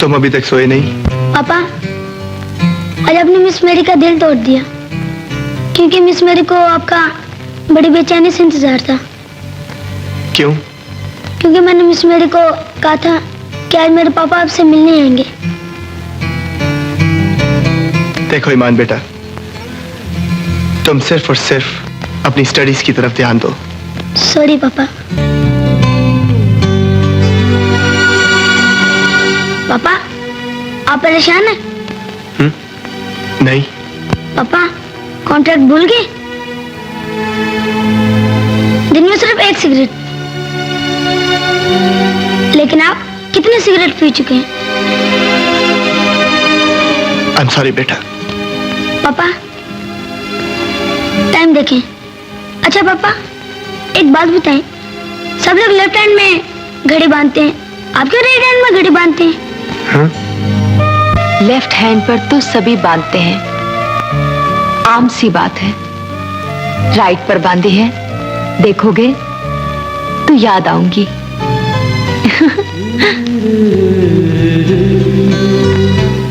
Speaker 1: तुम अभी तक सोए नहीं?
Speaker 2: पापा, आज आपने मिस मेरी का दिल तोड़ दिया, क्योंकि मिस मेरी को आपका बड़ी बेचैनी से इंतजार था।
Speaker 1: क्यों?
Speaker 2: क्योंकि मैंने मिस मेरी को कहा था कि आज मेरे पापा आपसे मिलने आएंगे।
Speaker 1: देखो ईमान बेटा, तुम सिर्फ और सिर्फ अपनी स्टडीज की तरफ ध्यान दो।
Speaker 2: सॉरी पापा। पापा, आप परेशान हैं?
Speaker 1: नहीं।
Speaker 2: पापा, कॉन्ट्रैक्ट भूल गए? दिन में सिर्फ एक सिगरेट, लेकिन आप कितने सिगरेट पी चुके हैं?
Speaker 1: आई एम सॉरी बेटा।
Speaker 2: पापा, टाइम देखें। अच्छा पापा, एक बात बताएं, सब लोग लेफ्ट हैंड में घड़ी बांधते हैं, आप क्यों राइट हैंड में घड़ी बांधते हैं?
Speaker 3: लेफ्ट हैंड पर तो सभी बांधते हैं, आम सी बात है। राइट पर बांधी है, देखोगे तो याद आऊंगी।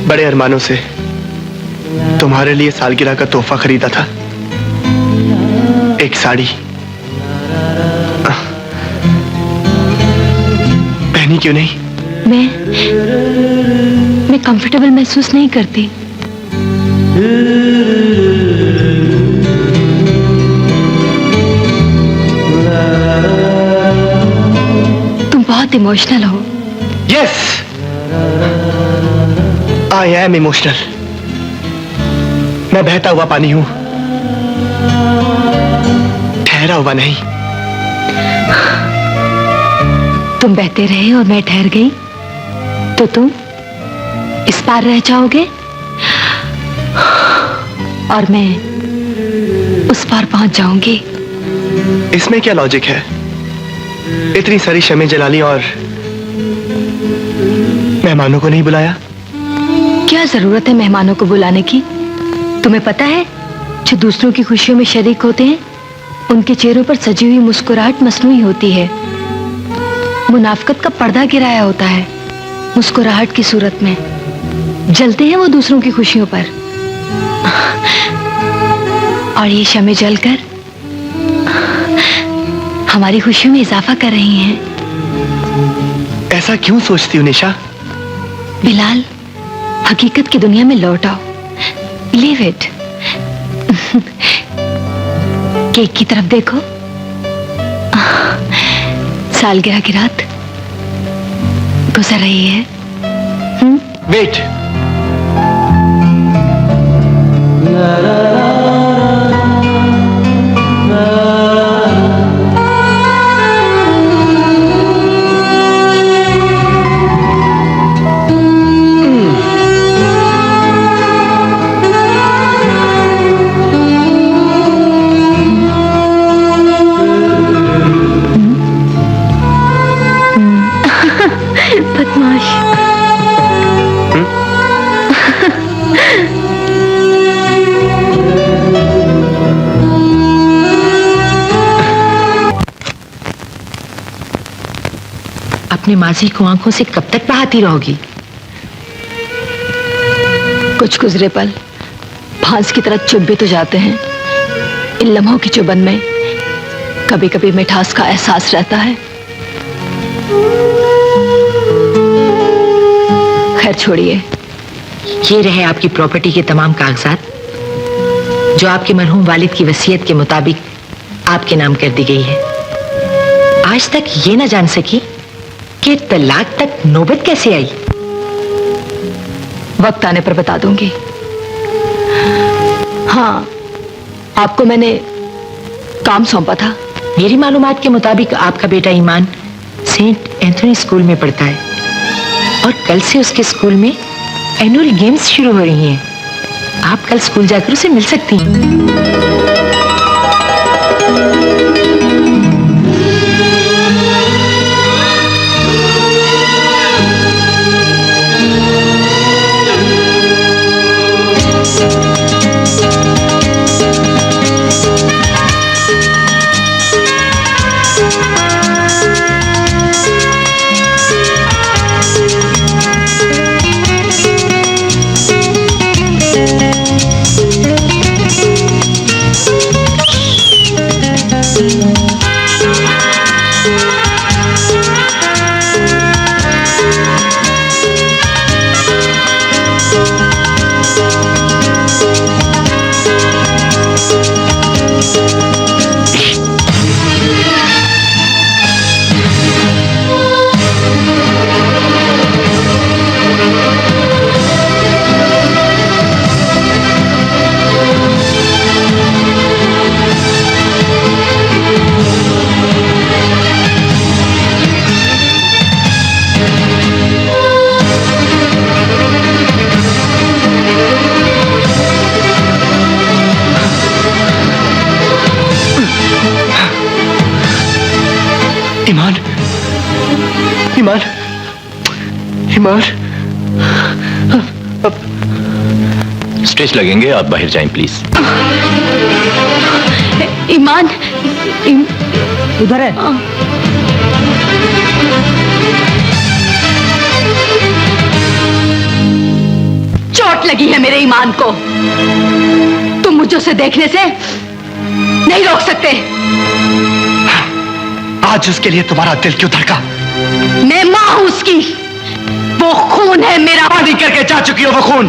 Speaker 1: बड़े अरमानों से तुम्हारे लिए सालगिरह का तोहफा खरीदा था, एक साड़ी। पहनी क्यों नहीं?
Speaker 3: मैं कंफर्टेबल महसूस नहीं करती। तुम बहुत इमोशनल हो।
Speaker 1: Yes, I am emotional. मैं बहता हुआ पानी हूं, ठहरा हुआ नहीं।
Speaker 3: तुम बहते रहे और मैं ठहर गई तो तुम इस पार रह जाओगे और मैं उस पार पहुंच जाऊंगी।
Speaker 1: इसमें क्या लॉजिक है? इतनी सारी शमें जला ली और मेहमानों को नहीं बुलाया?
Speaker 3: क्या जरूरत है मेहमानों को बुलाने की? तुम्हें पता है, जो दूसरों की खुशियों में शरीक होते हैं, उनके चेहरों पर सजी हुई मुस्कुराहट मसनूई होती है। मुनाफिकत का पर्दा गिराया होता है मुस्कुराहट की सूरत में। जलते हैं वो दूसरों की खुशियों पर, और ये शमें जलकर हमारी खुशियों में इजाफा कर रही हैं।
Speaker 1: ऐसा क्यों सोचती हो निशा?
Speaker 3: बिलाल, हकीकत की दुनिया में लौट आओ। Leave it. केक की तरफ देखो। सालगिरह की रात गुजर रही है।
Speaker 1: वेट।
Speaker 11: बदमाश।
Speaker 8: अपने माजी को आंखों से कब तक बहाती रहोगी?
Speaker 3: कुछ गुजरे पल फांस की तरह चुभ भी तो जाते हैं। इन लम्हों की चुभन में कभी कभी मिठास का एहसास रहता है। खैर छोड़िए।
Speaker 8: ये रहे आपकी प्रॉपर्टी के तमाम कागजात जो आपके मरहूम वालिद की वसीयत के मुताबिक आपके नाम कर दी गई है। आज तक ये ना जान सकी कि तलाक तक नौबत कैसे आई।
Speaker 3: वक्त आने पर बता दूंगी। हाँ, आपको मैंने काम सौंपा था।
Speaker 8: मेरी मालूमात के मुताबिक आपका बेटा ईमान सेंट एंथोनी स्कूल में पढ़ता है और कल से उसके स्कूल में एनुअल गेम्स शुरू हो रही हैं। आप कल स्कूल जाकर उसे मिल सकती हैं।
Speaker 1: ईमान, ईमान, ईमान।
Speaker 5: स्ट्रेच लगेंगे, आप बाहर जाएं प्लीज।
Speaker 3: ईमान,
Speaker 8: उधर है।
Speaker 3: चोट लगी है मेरे ईमान को। तुम मुझे उसे देखने से नहीं रोक सकते।
Speaker 1: आज उसके लिए तुम्हारा दिल क्यों धड़का?
Speaker 3: मैं मां हूं उसकी। वो खून है मेरा।
Speaker 1: पानी करके जा चुकी हो वो खून।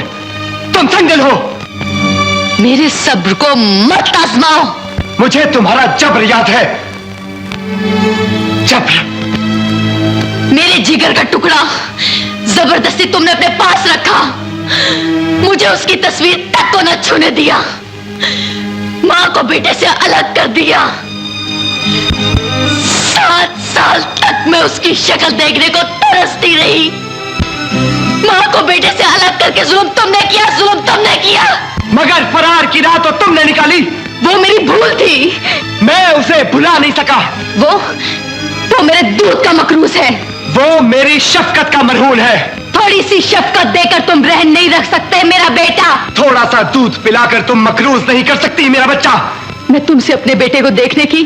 Speaker 1: तुम संगदिल हो।
Speaker 3: मेरे सब्र को मत आजमाओ।
Speaker 1: मुझे तुम्हारा जब्र याद है। जब्र।
Speaker 3: मेरे जिगर का टुकड़ा जबरदस्ती तुमने अपने पास रखा। मुझे उसकी तस्वीर तक को न छूने दिया। मां को बेटे से अलग कर दिया। 7 साल तक मैं उसकी शक्ल देखने को तरसती रही। मां को बेटे से अलग करके जुल्म तुमने किया, जुल्म तुमने किया।
Speaker 1: मगर फरार की राह तो तुमने निकाली।
Speaker 3: वो मेरी भूल थी।
Speaker 1: मैं उसे भुला नहीं सका।
Speaker 3: वो मेरे दूध का मकरूज है।
Speaker 1: वो मेरी शफकत का मरहून है।
Speaker 3: थोड़ी सी शफकत देकर तुम रहन नहीं रख सकते मेरा बेटा।
Speaker 1: थोड़ा सा दूध पिलाकर तुम मकरूज नहीं कर सकती मेरा बच्चा।
Speaker 3: मैं तुमसे अपने बेटे को देखने की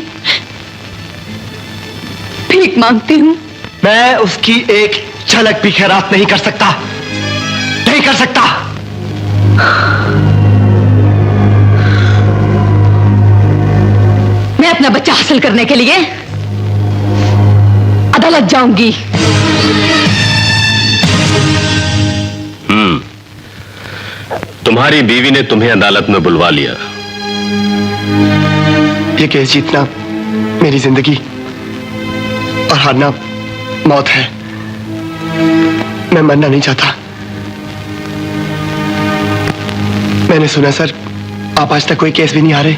Speaker 3: भीख मांगती हूँ।
Speaker 1: मैं उसकी एक झलक भी खैरात नहीं कर सकता। नहीं कर सकता।
Speaker 3: मैं अपना बच्चा हासिल करने के लिए अदालत जाऊंगी।
Speaker 5: तुम्हारी बीवी ने तुम्हें अदालत में बुलवा लिया।
Speaker 1: ये केस जीतना मेरी जिंदगी और हारना मौत है। मैं मरना नहीं चाहता। मैंने सुना सर, आप आज तक कोई केस भी नहीं हारे।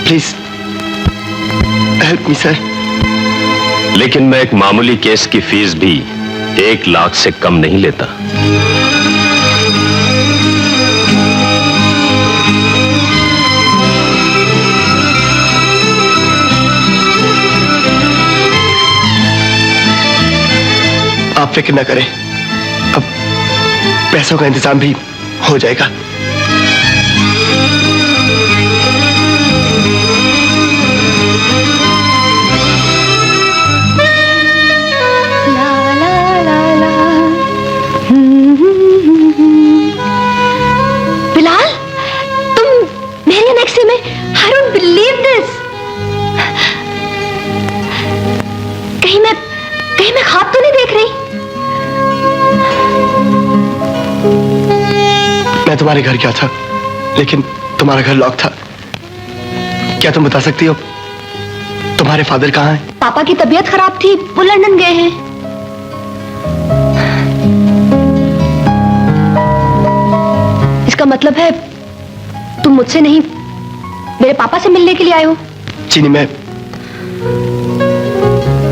Speaker 1: Please help me sir.
Speaker 5: लेकिन मैं एक मामूली केस की फीस भी 1 लाख से कम नहीं लेता।
Speaker 1: आप फिक्र न करें, अब पैसों का इंतजाम भी हो जाएगा।
Speaker 3: बिलाल, तुम मेरे नेक्स्ट में, आई डोंट बिलीव दिस। कहीं मैं ख्वाब तो नहीं देख रही?
Speaker 1: मैं तुम्हारे घर गया था, लेकिन तुम्हारा घर लॉक था। क्या तुम बता सकती हो तुम्हारे फादर कहाँ हैं?
Speaker 3: पापा की तबीयत खराब थी, वो लंदन गए हैं। इसका मतलब है तुम मुझसे नहीं, मेरे पापा से मिलने के लिए आए हो?
Speaker 1: चीनी, मैं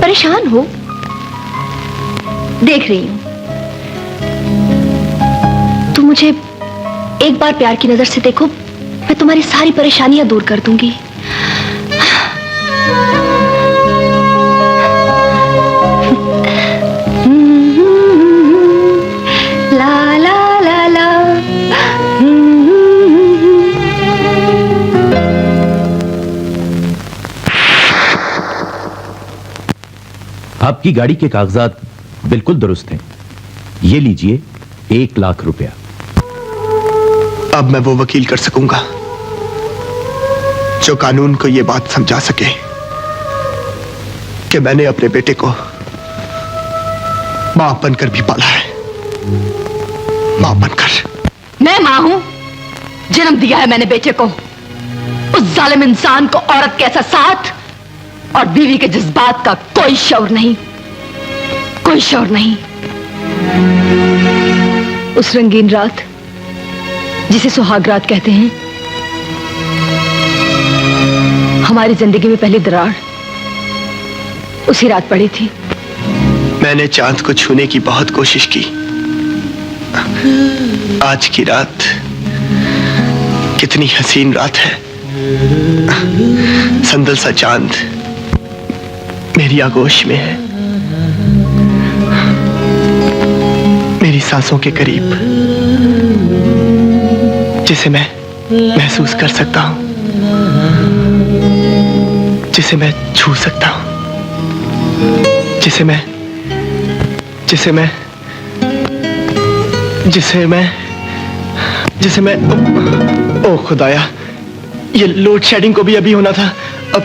Speaker 3: परेशान हो, देख रही हूं। तुम मुझे एक बार प्यार की नजर से देखो, मैं तुम्हारी सारी परेशानियां दूर कर दूंगी। ला ला ला ला।
Speaker 6: आपकी गाड़ी के कागजात बिल्कुल दुरुस्त हैं। ये लीजिए 1 लाख रुपया।
Speaker 1: अब मैं वो वकील कर सकूंगा जो कानून को ये बात समझा सके कि मैंने अपने बेटे को मां बनकर भी पाला है। मां बनकर।
Speaker 3: मैं मां हूं, जन्म दिया है मैंने बेटे को। उस जालिम इंसान को औरत के एहसासात और बीवी के जज्बात का कोई शौर नहीं, कोई शौर नहीं। उस रंगीन रात जिसे सुहाग रात कहते हैं, हमारी जिंदगी में पहली दरार उसी रात पड़ी थी।
Speaker 1: मैंने चांद को छूने की बहुत कोशिश की। आज की रात कितनी हसीन रात है। संदल सा चांद मेरी आगोश में है, मेरी सांसों के करीब, जिसे मैं महसूस कर सकता हूं, जिसे मैं छू सकता हूं, जिसे मैं जिसे मैं जिसे मैं जिसे मैं ओ खुदाया, ये लोड शेडिंग को भी अभी होना था। अब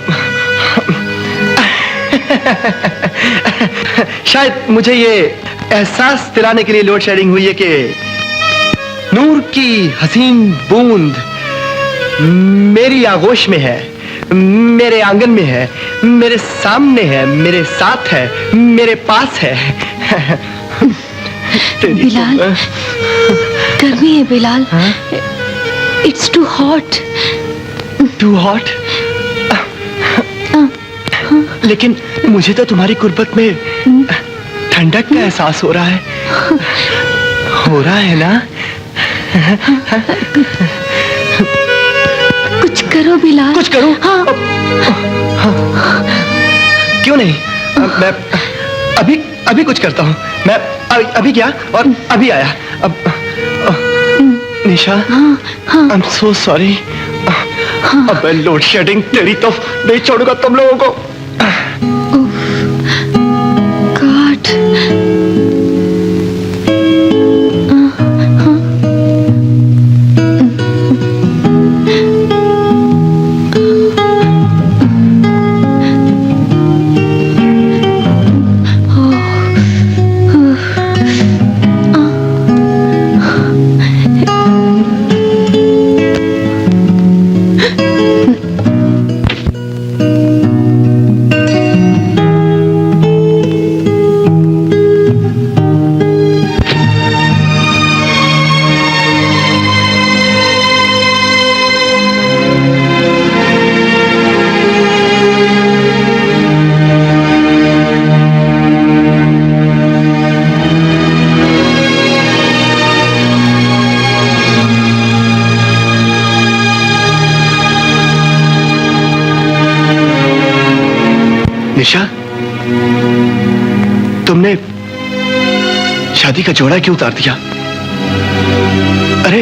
Speaker 1: शायद मुझे ये एहसास दिलाने के लिए लोड शेडिंग हुई है कि नूर की हसीन बूंद मेरी आगोश में है, मेरे आंगन में है, मेरे सामने है, मेरे साथ है, मेरे पास है।
Speaker 3: बिलाल, गर्मी है Bilal. It's too hot.
Speaker 1: Too hot? लेकिन मुझे तो तुम्हारी कुर्बत में ठंडक का एहसास हो रहा है। हो रहा है ना?
Speaker 3: कुछ करो बिलाल।
Speaker 1: कुछ करूं?
Speaker 3: हाँ।
Speaker 1: क्यों नहीं? मैं अभी कुछ करता हूं। मैं अभी गया और अभी आया। अब निशा, आई एम सो सॉरी। अब मैं लोड शेडिंग तेरी तो नहीं छोड़ूंगा तुम लोगों को।
Speaker 3: गॉड।
Speaker 1: निशा, तुमने शादी का जोड़ा क्यों उतार दिया? अरे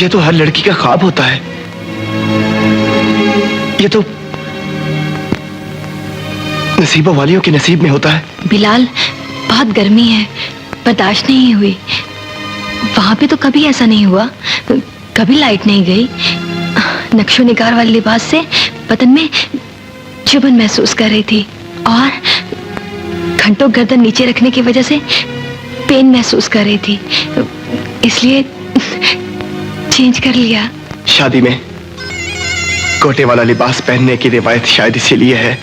Speaker 1: ये तो हर लड़की का ख्वाब होता है। ये तो नसीबों वालियों के नसीब में होता है।
Speaker 3: बिलाल, बहुत गर्मी है, बर्दाश्त नहीं हुई। वहां पे तो कभी ऐसा नहीं हुआ, कभी लाइट नहीं गई। नक्शो निगार वाले लिबास से बदन में चुभन महसूस कर रही थी और घंटों गर्दन नीचे रखने की वजह से पेन महसूस कर रही थी, इसलिए चेंज कर लिया।
Speaker 1: शादी में कोटे वाला लिबास पहनने की रिवायत शायद इसीलिए है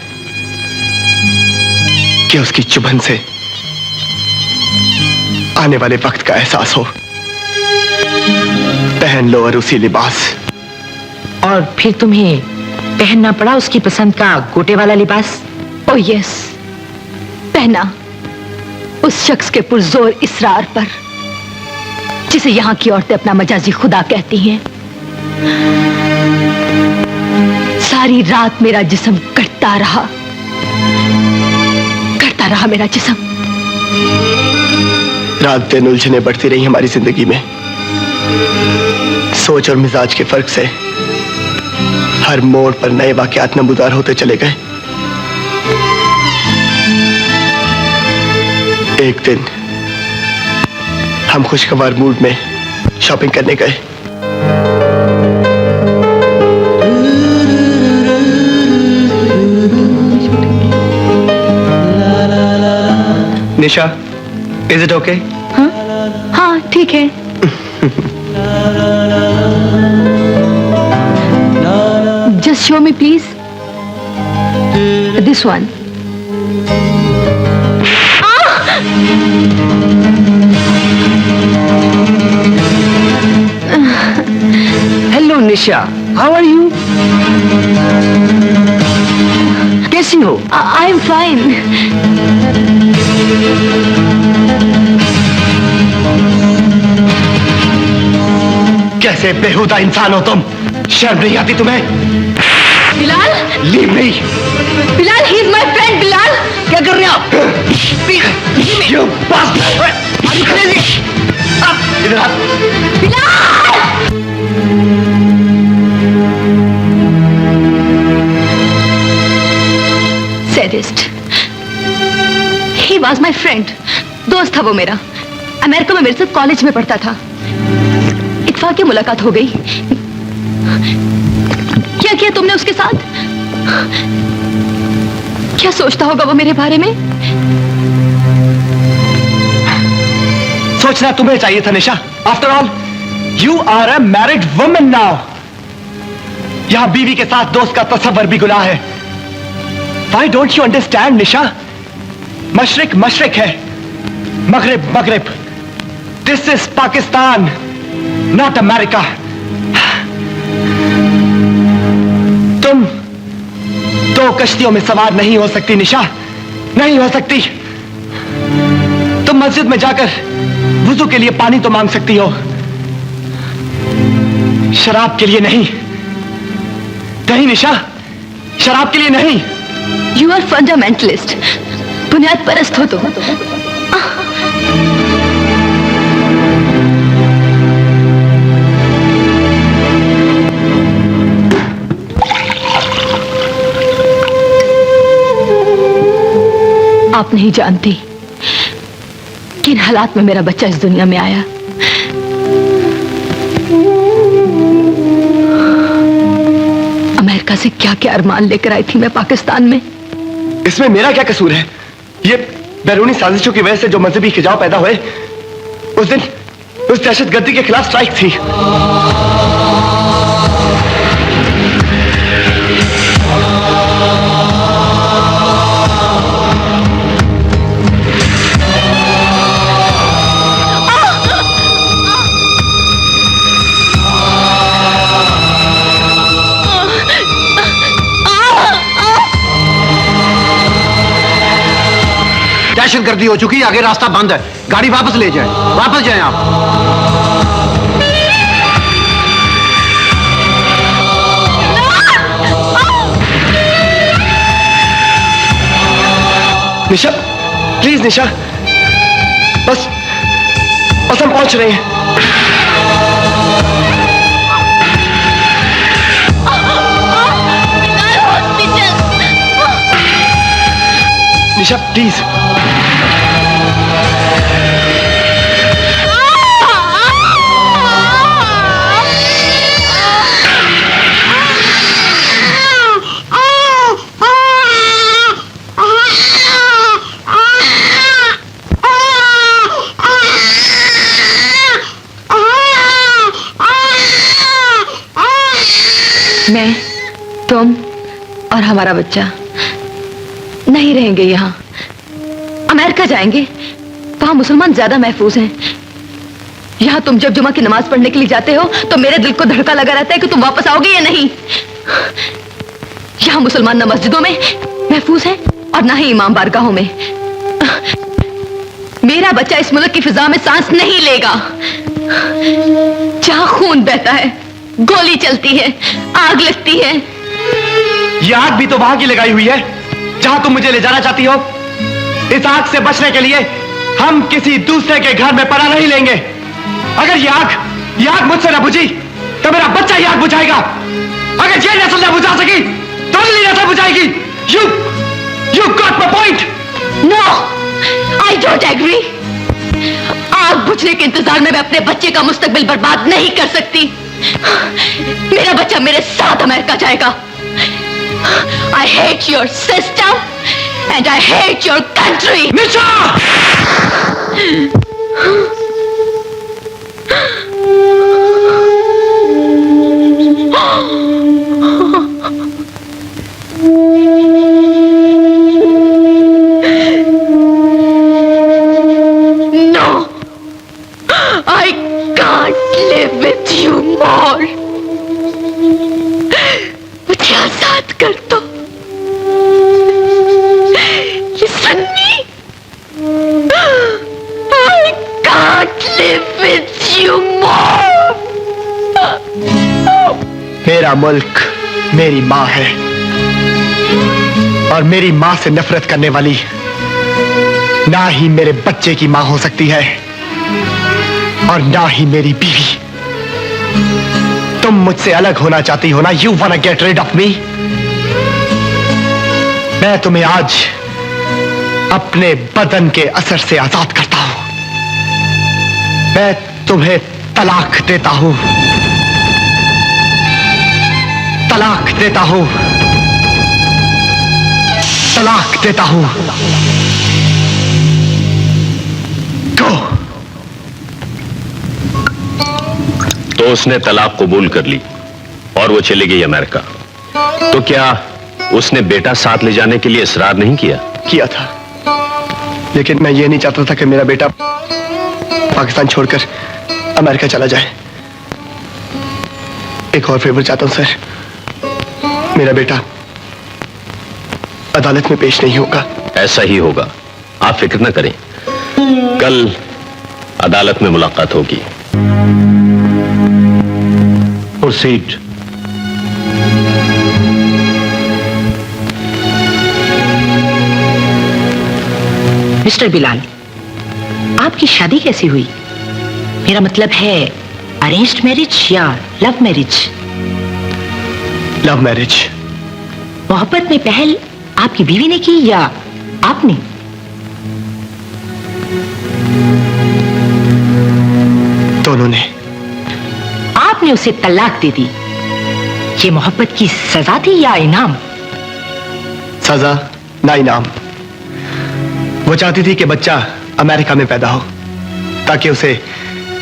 Speaker 1: कि उसकी चुभन से आने वाले वक्त का एहसास हो। पहन लो और उसी लिबास।
Speaker 8: और फिर तुम्हें पहनना पड़ा उसकी पसंद का गोटे वाला लिबास?
Speaker 3: ओ यस, पहना उस शख्स के पुरजोर इसरार पर जिसे यहाँ की औरतें अपना मजाजी खुदा कहती हैं। सारी रात मेरा जिस्म कटता रहा मेरा जिस्म।
Speaker 1: रात दिन उलझने बढ़ती रही हमारी जिंदगी में। सोच और मिजाज के फर्क से हर मोड़ पर नए वाकयात नमूदार होते चले गए। एक दिन हम खुशगवार मूड में शॉपिंग करने गए। Nisha, is it okay?
Speaker 3: हाँ ठीक है। Just show me please this one.
Speaker 4: Hello Nisha, how are you? कैसी हो?
Speaker 3: I am fine.
Speaker 1: कैसे बेहुदा इंसान हो तुम? शर्म नहीं आती तुम्हें?
Speaker 3: Bilal,
Speaker 1: leave me.
Speaker 3: Bilal, he is my friend. Bilal,
Speaker 1: क्या कर रहे हो आप? You bastard! Are you crazy? इधर आ।
Speaker 3: Sadist. He was my friend. दोस्त था वो मेरा। अमेरिका में मेरे साथ कॉलेज में पढ़ता था। इत्तेफाक की मुलाकात हो गई। क्या किया तुमने उसके साथ? क्या सोचता होगा वो मेरे बारे में?
Speaker 1: सोचना तुम्हें चाहिए था Nisha. After all you are a married woman now. यहां बीवी के साथ दोस्त का तस्वर भी गुनाह है। Why don't you understand निशा? मशरिक मशरिक है, मगरिब मगरिब। This is Pakistan, not America. तुम दो कश्तियों में सवार नहीं हो सकती निशा, नहीं हो सकती। तुम मस्जिद में जाकर वुजू के लिए पानी तो मांग सकती हो, शराब के लिए नहीं। नहीं निशा, शराब के लिए नहीं।
Speaker 3: यू आर फंडामेंटलिस्ट, बुनियाद परस्त हो तुम। आप नहीं जानती किन हालात में मेरा बच्चा इस दुनिया में आया। अमेरिका से क्या क्या अरमान लेकर आई थी मैं पाकिस्तान में।
Speaker 1: इसमें मेरा क्या कसूर है? ये बैरूनी साजिशों की वजह से जो मजहबी खिंचाव पैदा हुए, उस दिन उस दहशतगर्दी के खिलाफ स्ट्राइक थी।
Speaker 9: दहशतगर्दी हो चुकी है, आगे रास्ता बंद है। गाड़ी वापस ले जाएं, वापस जाएं आप।
Speaker 1: निशा, प्लीज निशा, बस हम पहुंच रहे हैं। निशा प्लीज।
Speaker 3: मैं, तुम और हमारा बच्चा नहीं रहेंगे यहाँ। अमेरिका जाएंगे, वहां मुसलमान ज्यादा महफूज हैं। यहाँ तुम जब जुमा की नमाज पढ़ने के लिए जाते हो तो मेरे दिल को धड़का लगा रहता है कि तुम वापस आओगे या नहीं। यहाँ मुसलमान न मस्जिदों में महफूज हैं और ना ही इमाम बारगाहों में। मेरा बच्चा इस मुल्क की फिजा में सांस नहीं लेगा जहां खून बहता है, गोली चलती है, आग लगती है।
Speaker 1: ये आग भी तो वहां की लगाई हुई है जहां तुम मुझे ले जाना चाहती हो। इस आग से बचने के लिए हम किसी दूसरे के घर में पनाह नहीं लेंगे। अगर ये आग मुझसे न बुझी तो मेरा बच्चा ये आग बुझाएगा। अगर ये नस्ल न बुझा सकी तो अगली नस्ल बुझाएगी। You got my point?
Speaker 3: No, I don't agree. आग बुझने के इंतजार में मैं अपने बच्चे का मुस्तकबिल बर्बाद नहीं कर सकती। मेरा बच्चा मेरे साथ अमेरिका जाएगा। I hate your system and I hate your country.
Speaker 1: Nisha!
Speaker 3: No, I can't live with you more. मुझे आजाद कर दो। Listen me. I can't live with you more.
Speaker 1: मेरा मुल्क मेरी माँ है और मेरी माँ से नफरत करने वाली ना ही मेरे बच्चे की माँ हो सकती है और ना ही मेरी बीवी। तुम मुझसे अलग होना चाहती हो ना? You wanna get rid of me. मैं तुम्हें आज अपने बदन के असर से आजाद करता हूं। मैं तुम्हें तलाक देता हूं, तलाक देता हूं, तलाक देता हूं। गो।
Speaker 5: तो उसने तलाक कबूल कर ली और वो चली गई अमेरिका। तो क्या उसने बेटा साथ ले जाने के लिए इसरार नहीं किया?
Speaker 1: किया था, लेकिन मैं ये नहीं चाहता था कि मेरा बेटा पाकिस्तान छोड़कर अमेरिका चला जाए। एक और फेवर चाहता हूं सर, मेरा बेटा अदालत में पेश नहीं होगा।
Speaker 5: ऐसा ही होगा, आप फिक्र न करें। कल अदालत में मुलाकात होगी।
Speaker 6: प्रोसीड।
Speaker 8: मिस्टर बिलाल, आपकी शादी कैसी हुई? मेरा मतलब है अरेंज्ड मैरिज या लव मैरिज?
Speaker 1: Love marriage.
Speaker 8: मोहब्बत में पहल आपकी बीवी ने की या आपने?
Speaker 1: दोनों ने।
Speaker 8: आपने उसे तलाक दे दी। ये मोहब्बत की सजा थी या इनाम?
Speaker 1: सजा ना इनाम। वो चाहती थी कि बच्चा अमेरिका में पैदा हो ताकि उसे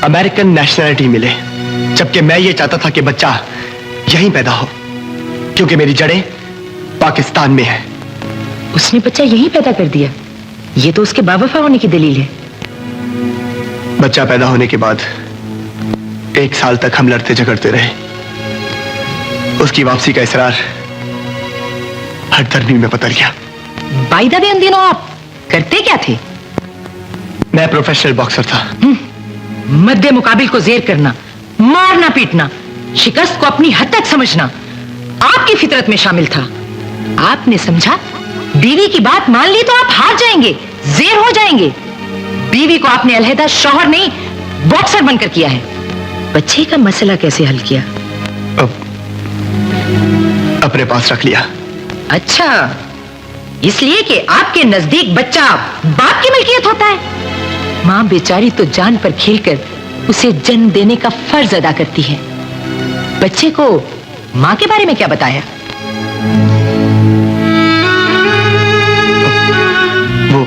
Speaker 1: अमेरिकन नेशनैलिटी मिले, जबकि मैं ये चाहता था कि बच्चा यहीं पैदा हो क्योंकि मेरी जड़ें पाकिस्तान में हैं।
Speaker 8: उसने बच्चा यहीं पैदा कर दिया, ये तो उसके बावफा होने की दलील है।
Speaker 1: बच्चा पैदा होने के बाद 1 साल तक हम लड़ते झगड़ते रहे। उसकी वापसी का इसरार हर धर्मी में पता गया।
Speaker 8: बाय द वे, उन दिनों आप करते क्या थे?
Speaker 1: मैं प्रोफेशनल बॉक्सर था।
Speaker 8: मध्य मुकाबिल को जेर करना, मारना पीटना, शिकस्त को अपनी हद तक समझना आपकी फितरत में शामिल था। आपने समझा बीवी की बात मान ली तो आप हार जाएंगे, जेर हो जाएंगे। बीवी को आपने अलहदा शौहर नहीं, बॉक्सर बनकर किया है। बच्चे का मसला कैसे हल किया?
Speaker 1: अपने पास रख लिया।
Speaker 8: अच्छा, इसलिए कि आपके नजदीक बच्चा बाप की मिल्कियत होता है। मां बेचारी तो जान पर खेलकर उसे जन्म देने का फर्ज अदा करती है। बच्चे को मां के बारे में क्या बताया?
Speaker 1: वो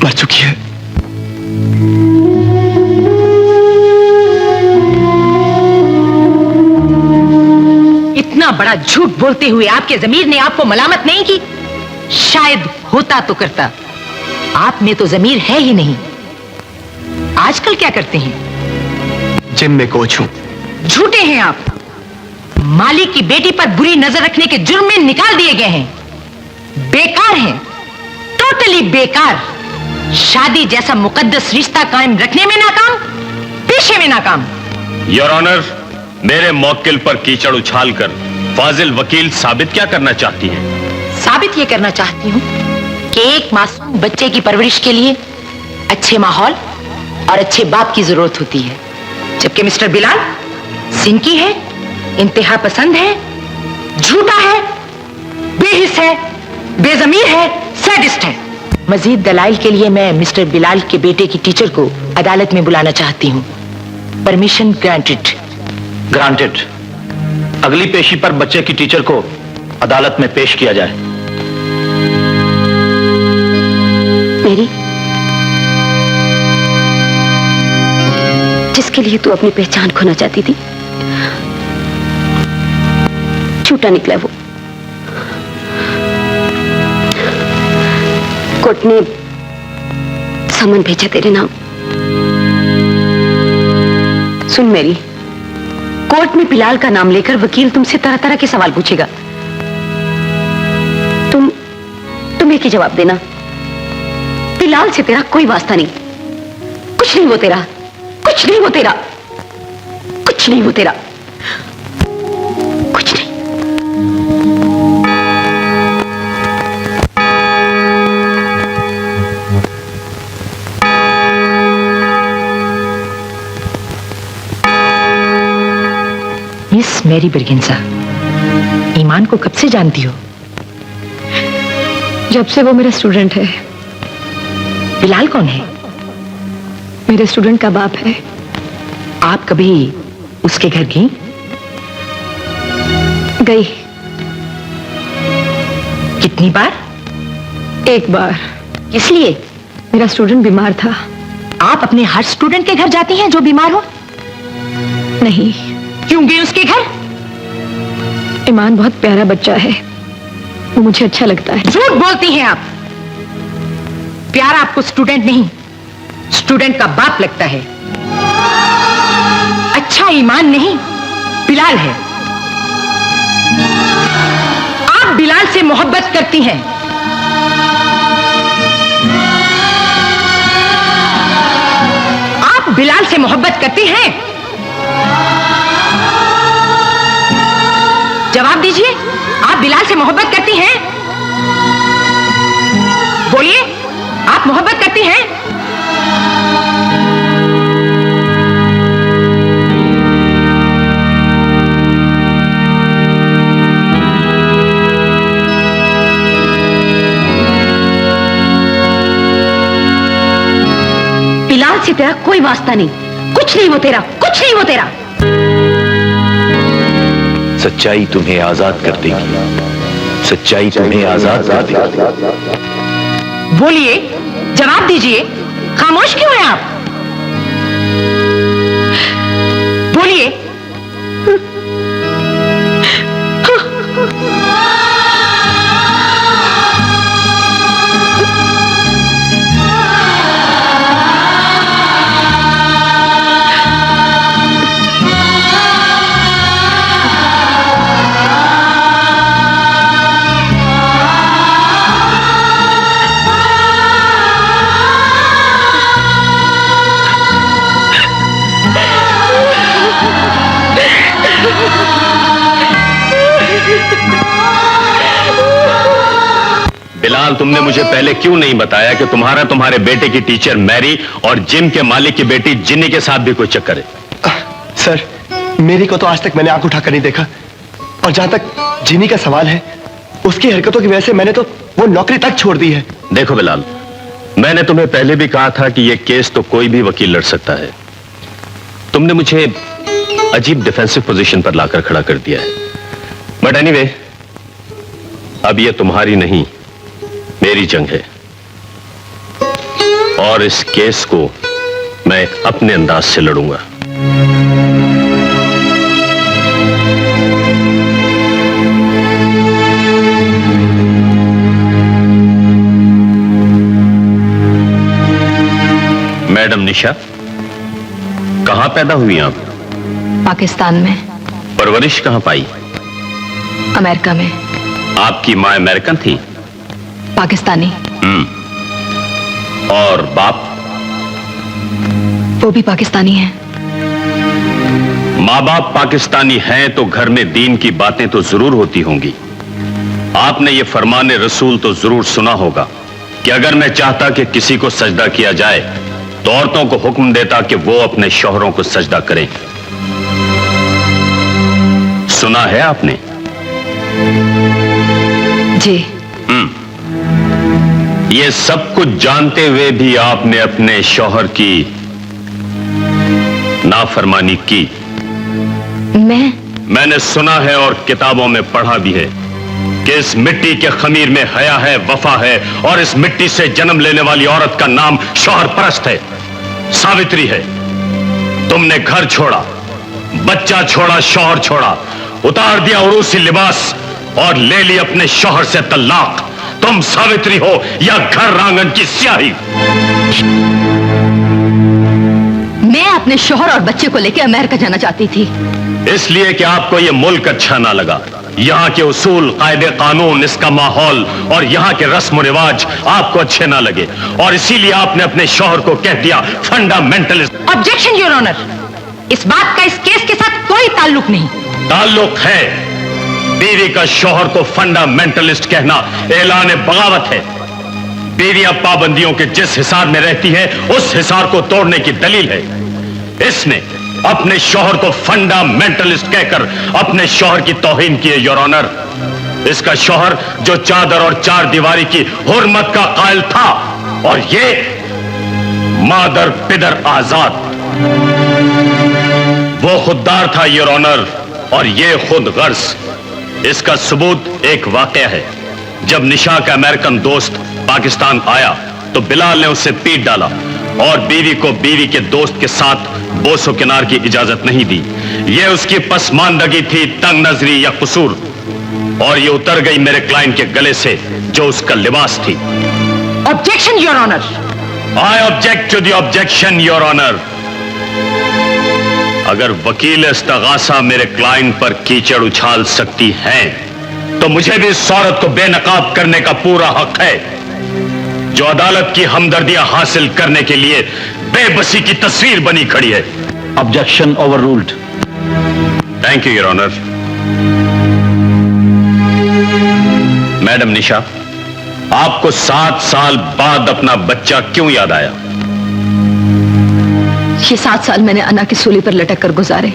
Speaker 1: मर चुकी है।
Speaker 8: इतना बड़ा झूठ बोलते हुए आपके ज़मीर ने आपको मलामत नहीं की? शायद होता तो करता। आप में तो ज़मीर है ही नहीं। आजकल क्या करते हैं?
Speaker 1: जिम में कोच हूं।
Speaker 8: झूठे हैं आप। मालिक की बेटी पर बुरी नजर रखने के जुर्म में निकाल दिए गए हैं। बेकार हैं, टोटली बेकार। शादी जैसा मुकद्दस रिश्ता कायम रखने में नाकाम, पेशे में नाकाम।
Speaker 5: योर ऑनर, मेरे मौकिल पर कीचड़ उछालकर फाजिल वकील साबित क्या करना चाहती हैं?
Speaker 8: साबित ये करना चाहती हूं कि एक मासूम बच्चे की परवरिश के लिए अच्छे माहौल और अच्छे बाप की जरूरत होती है, जबकि मिस्टर बिलाल सिंकी है, इंतहा पसंद है, झूठा है, बेहिस है, बेजमीर है, सैडिस्ट है। मजीद दलाइल के लिए मैं मिस्टर बिलाल के बेटे की टीचर को अदालत में बुलाना चाहती हूँ। Permission granted.
Speaker 6: ग्रांटेड। अगली पेशी पर बच्चे की टीचर को अदालत में पेश किया जाए।
Speaker 11: मेरी, जिसके लिए तू अपनी पहचान खोना चाहती थी, झूठा निकला वो। कोर्ट ने समन भेजा तेरे नाम। सुन मेरी, कोर्ट में बिलाल का नाम लेकर वकील तुमसे तरह तरह के सवाल पूछेगा। तुम एक ही जवाब देना। बिलाल से तेरा कोई वास्ता नहीं। कुछ नहीं वो तेरा, कुछ नहीं वो तेरा, कुछ नहीं वो तेरा, कुछ नहीं।
Speaker 8: मिस मैरी बर्गिंसा, ईमान को कब से जानती हो?
Speaker 3: जब से वो मेरा स्टूडेंट है।
Speaker 8: बिलाल कौन है?
Speaker 3: मेरे स्टूडेंट का बाप है।
Speaker 8: आप कभी उसके घर गई?
Speaker 3: गई।
Speaker 8: कितनी बार?
Speaker 3: एक बार।
Speaker 8: किस लिए?
Speaker 3: मेरा स्टूडेंट बीमार था।
Speaker 8: आप अपने हर स्टूडेंट के घर जाती हैं जो बीमार हो?
Speaker 3: नहीं।
Speaker 8: क्यों गई उसके घर?
Speaker 3: ईमान बहुत प्यारा बच्चा है, वो मुझे अच्छा लगता है।
Speaker 8: झूठ बोलती हैं आप। प्यारा आपको स्टूडेंट नहीं, स्टूडेंट का बाप लगता है। अच्छा ईमान नहीं, बिलाल है। आप बिलाल से मोहब्बत करती हैं। आप बिलाल से मोहब्बत करती हैं? जवाब दीजिए, आप बिलाल से मोहब्बत करती हैं? बोलिए, आप मोहब्बत करती हैं?
Speaker 11: बिलाल से तेरा कोई वास्ता नहीं। कुछ नहीं वो तेरा, कुछ नहीं वो तेरा।
Speaker 6: सच्चाई तुम्हें आजाद कर देगी। सच्चाई तुम्हें आजाद कर देगी।
Speaker 8: बोलिए, जवाब दीजिए। खामोश क्यों हैं आप? बोलिए।
Speaker 5: बिलाल, तुमने मुझे पहले क्यों नहीं बताया कि तुम्हारे बेटे की टीचर मैरी और जिम के मालिक की बेटी जिन्नी के साथ भी कोई चक्कर है?
Speaker 1: सर, मेरी को तो आज तक मैंने आंख उठाकर नहीं देखा, और जहां तक जिनी का सवाल है, उसकी हरकतों की वजह से मैंने तो वो नौकरी तक छोड़ दी है।
Speaker 5: देखो बिलाल, मैंने तुम्हें पहले भी कहा था कि यह केस तो कोई भी वकील लड़ सकता है। तुमने मुझे अजीब डिफेंसिव पोजीशन पर लाकर खड़ा कर दिया है। बट एनीवे, अब यह तुम्हारी नहीं, मेरी जंग है, और इस केस को मैं अपने अंदाज से लड़ूंगा। मैडम निशा, कहां पैदा हुई आप?
Speaker 3: पाकिस्तान में।
Speaker 5: परवरिश कहां पाई?
Speaker 3: अमेरिका में।
Speaker 5: आपकी मां अमेरिकन थी?
Speaker 3: पाकिस्तानी।
Speaker 5: और बाप?
Speaker 3: वो भी पाकिस्तानी है।
Speaker 5: माँ बाप पाकिस्तानी हैं तो घर में दीन की बातें तो जरूर होती होंगी। आपने ये फरमाने रसूल तो जरूर सुना होगा कि अगर मैं चाहता कि किसी को सजदा किया जाए तो औरतों को हुक्म देता कि वो अपने शौहरों को सजदा करें। सुना है आपने?
Speaker 3: जी।
Speaker 5: ये सब कुछ जानते हुए भी आपने अपने शौहर की नाफरमानी की। मैंने सुना है और किताबों में पढ़ा भी है कि इस मिट्टी के खमीर में हया है, वफा है, और इस मिट्टी से जन्म लेने वाली औरत का नाम शौहर परस्त है, सावित्री है। तुमने घर छोड़ा, बच्चा छोड़ा, शौहर छोड़ा, उतार दिया उरूसी लिबास और ले ली अपने शौहर से तलाक। तुम सावित्री हो या घर रांगन की स्याही?
Speaker 3: मैं अपने शौहर और बच्चे को लेकर अमेरिका जाना चाहती थी।
Speaker 5: इसलिए कि आपको यह मुल्क अच्छा ना लगा। यहाँ के उसूल, कायदे कानून, इसका माहौल और यहाँ के रस्म रिवाज आपको अच्छे ना लगे, और इसीलिए आपने अपने शौहर को कह दिया फंडामेंटलिस्ट।
Speaker 8: ऑब्जेक्शन योर ऑनर, इस बात का इस केस के साथ कोई ताल्लुक नहीं।
Speaker 5: ताल्लुक है। बीवी का शौहर को फंडामेंटलिस्ट कहना ऐलान बगावत है। बीवियां पाबंदियों के जिस हिसाब में रहती है उस हिसाब को तोड़ने की दलील है। इसने अपने शौहर को फंडामेंटलिस्ट कहकर अपने शौहर की तौहीन की है योर ऑनर। इसका शौहर जो चादर और चार दीवारी की हुर्मत का कायल था, और ये मादर पिदर आजाद। वो खुददार था योर ऑनर, और ये खुद गर्ज। इसका सबूत एक वाकया है। जब निशा का अमेरिकन दोस्त पाकिस्तान आया तो बिलाल ने उसे पीट डाला और बीवी को बीवी के दोस्त के साथ बोसो किनार की इजाजत नहीं दी। यह उसकी पसमानदगी थी, तंग नजरी या कसूर, और ये उतर गई मेरे क्लाइंट के गले से जो उसका लिबास थी।
Speaker 8: Objection your honour.
Speaker 5: I object to the objection your honour. अगर वकील इस्तगासा मेरे क्लाइंट पर कीचड़ उछाल सकती हैं, तो मुझे भी इस औरत को बेनकाब करने का पूरा हक है जो अदालत की हमदर्दियां हासिल करने के लिए बेबसी की तस्वीर बनी खड़ी है।
Speaker 6: Objection overruled.
Speaker 5: Thank you your honour. Madam Nisha, आपको 7 साल बाद अपना बच्चा क्यों याद आया?
Speaker 3: ये 7 साल मैंने अन्ना की सूली पर लटक कर गुजारे।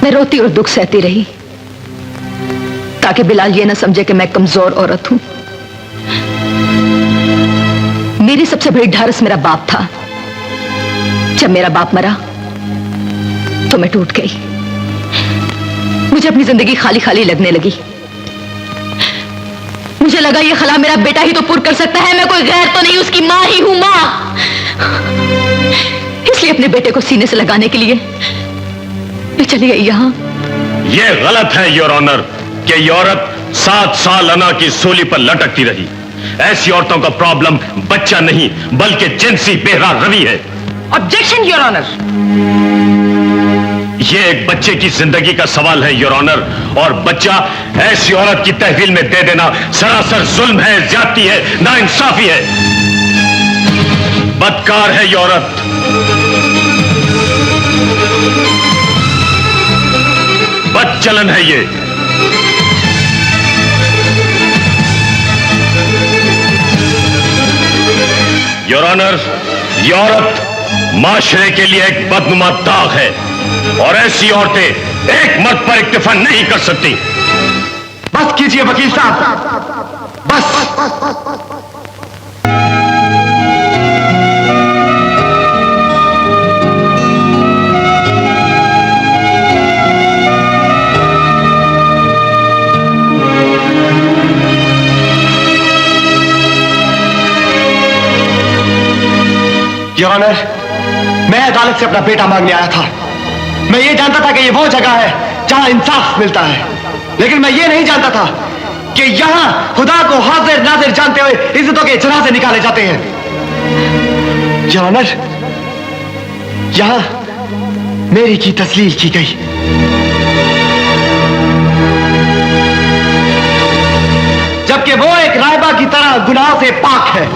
Speaker 3: मैं रोती और दुख सहती रही ताकि बिलाल ये ना समझे कि मैं कमजोर औरत हूं। मेरी सबसे बड़ी ढारस मेरा बाप था। जब मेरा बाप मरा तो मैं टूट गई। मुझे अपनी जिंदगी खाली खाली लगने लगी। मुझे लगा ये खला मेरा बेटा ही तो पूरा कर सकता है, मैं कोई गैर तो नहीं, उसकी मां ही हूं, मां। इसलिए अपने बेटे को सीने से लगाने के लिए मैं चली गई यहां।
Speaker 5: यह गलत है योर ऑनर कि ये औरत 7 साल अन्ना की सूली पर लटकती रही। ऐसी औरतों का प्रॉब्लम बच्चा नहीं बल्कि जिनसी बेहरा रवि है।
Speaker 8: Objection your honour.
Speaker 5: यह एक बच्चे की जिंदगी का सवाल है योर ऑनर, और बच्चा ऐसी औरत की तहवील में दे देना सरासर जुल्म है, ज्यादती है, नाइंसाफी है। बदकार है ये औरत। बदचलन है ये। योर ऑनर, ये औरत माशरे के लिए एक बदनुमा दाग है और ऐसी औरतें एक मर्द पर इक्तिफा नहीं कर सकती।
Speaker 1: बस कीजिए वकील साहब, बस। योर ऑनर, मैं अदालत से अपना बेटा मांगने आया था। मैं ये जानता था कि ये वो जगह है जहां इंसाफ मिलता है, लेकिन मैं ये नहीं जानता था कि यहां खुदा को हाजिर नाजिर जानते हुए इज्जतों के जनाजे निकाले जाते हैं। योर ऑनर, यहां मेरी की तस्लील की गई। जबकि वो एक राहिबा की तरह गुनाह से पाक है।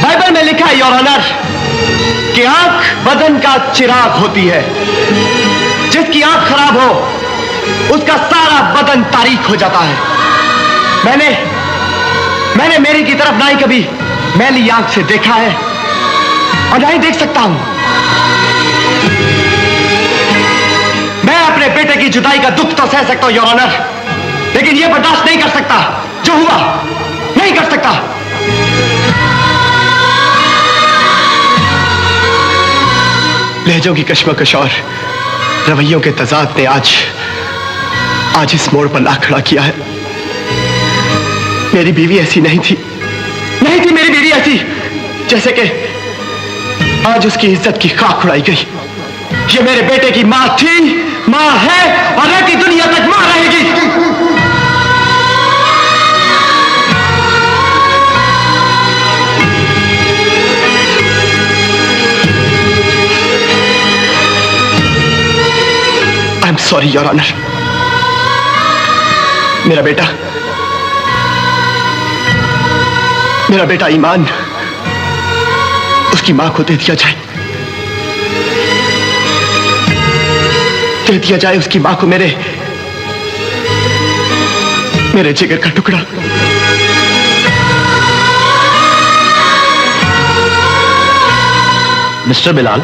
Speaker 1: बाइबल में लिखा है योर ऑनर कि आंख बदन का चिराग होती है। जिसकी आंख खराब हो उसका सारा बदन तारीक हो जाता है। मैंने मेरी की तरफ ना ही कभी मैली आंख से देखा है और ना ही देख सकता हूं। मैं अपने बेटे की जुदाई का दुख तो सह सकता हूं योर ऑनर, लेकिन यह बर्दाश्त नहीं कर सकता जो हुआ, नहीं कर सकता। लहजों की कश्मकश और रवैयों के तजाद ने आज इस मोड़ पर ला खड़ा किया है। मेरी बीवी ऐसी नहीं थी मेरी बीवी ऐसी जैसे कि आज उसकी इज्जत की खाक उड़ाई गई। ये मेरे बेटे की मां थी, मां है और रहती दुनिया तक मां रहेगी। I am sorry your honour. मेरा बेटा ईमान उसकी मां को दे दिया जाए उसकी मां को, मेरे जिगर का टुकड़ा।
Speaker 6: मिस्टर बिलाल,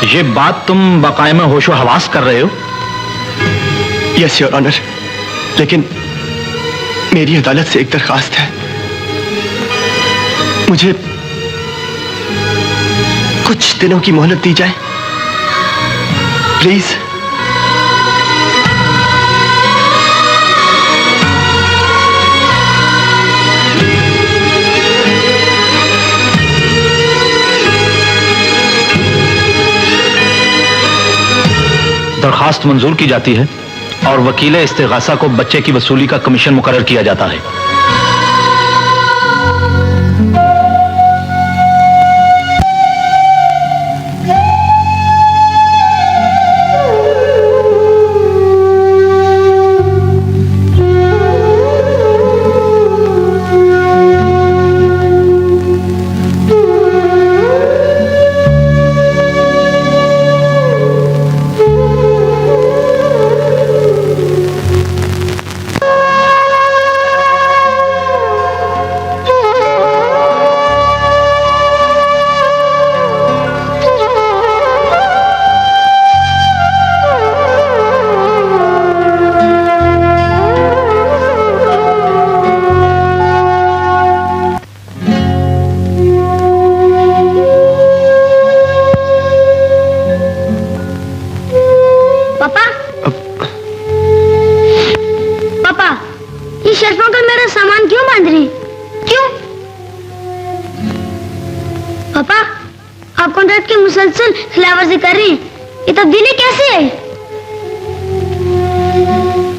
Speaker 6: ये बात तुम बाकायदा होशो हवास कर रहे हो?
Speaker 1: यस योर ऑनर, लेकिन मेरी अदालत से एक दरखास्त है। मुझे कुछ दिनों की मोहलत दी जाए प्लीज।
Speaker 6: दरखास्त मंजूर की जाती है और वकील इस्तिगासा को बच्चे की वसूली का कमीशन मुकर्रर किया जाता है।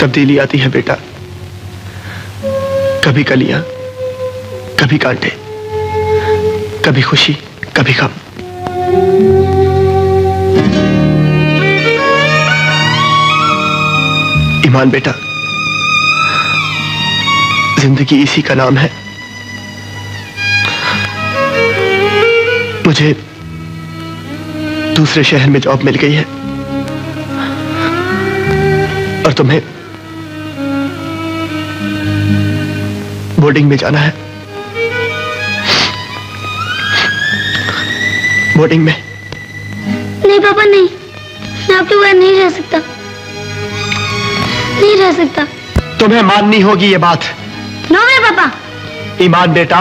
Speaker 6: तब्दीली आती है बेटा, कभी कलियां, कभी कांटे, कभी खुशी, कभी गम। ईमान बेटा, जिंदगी इसी का नाम है। मुझे दूसरे शहर में जॉब मिल गई है और तुम्हें बोर्डिंग में जाना है।
Speaker 1: बोर्डिंग में।
Speaker 2: नहीं पापा नहीं, मैं आपके बगैर नहीं रह सकता, नहीं रह सकता।
Speaker 1: तुम्हें माननी होगी ये बात।
Speaker 2: नो मेरे पापा।
Speaker 1: ईमान बेटा,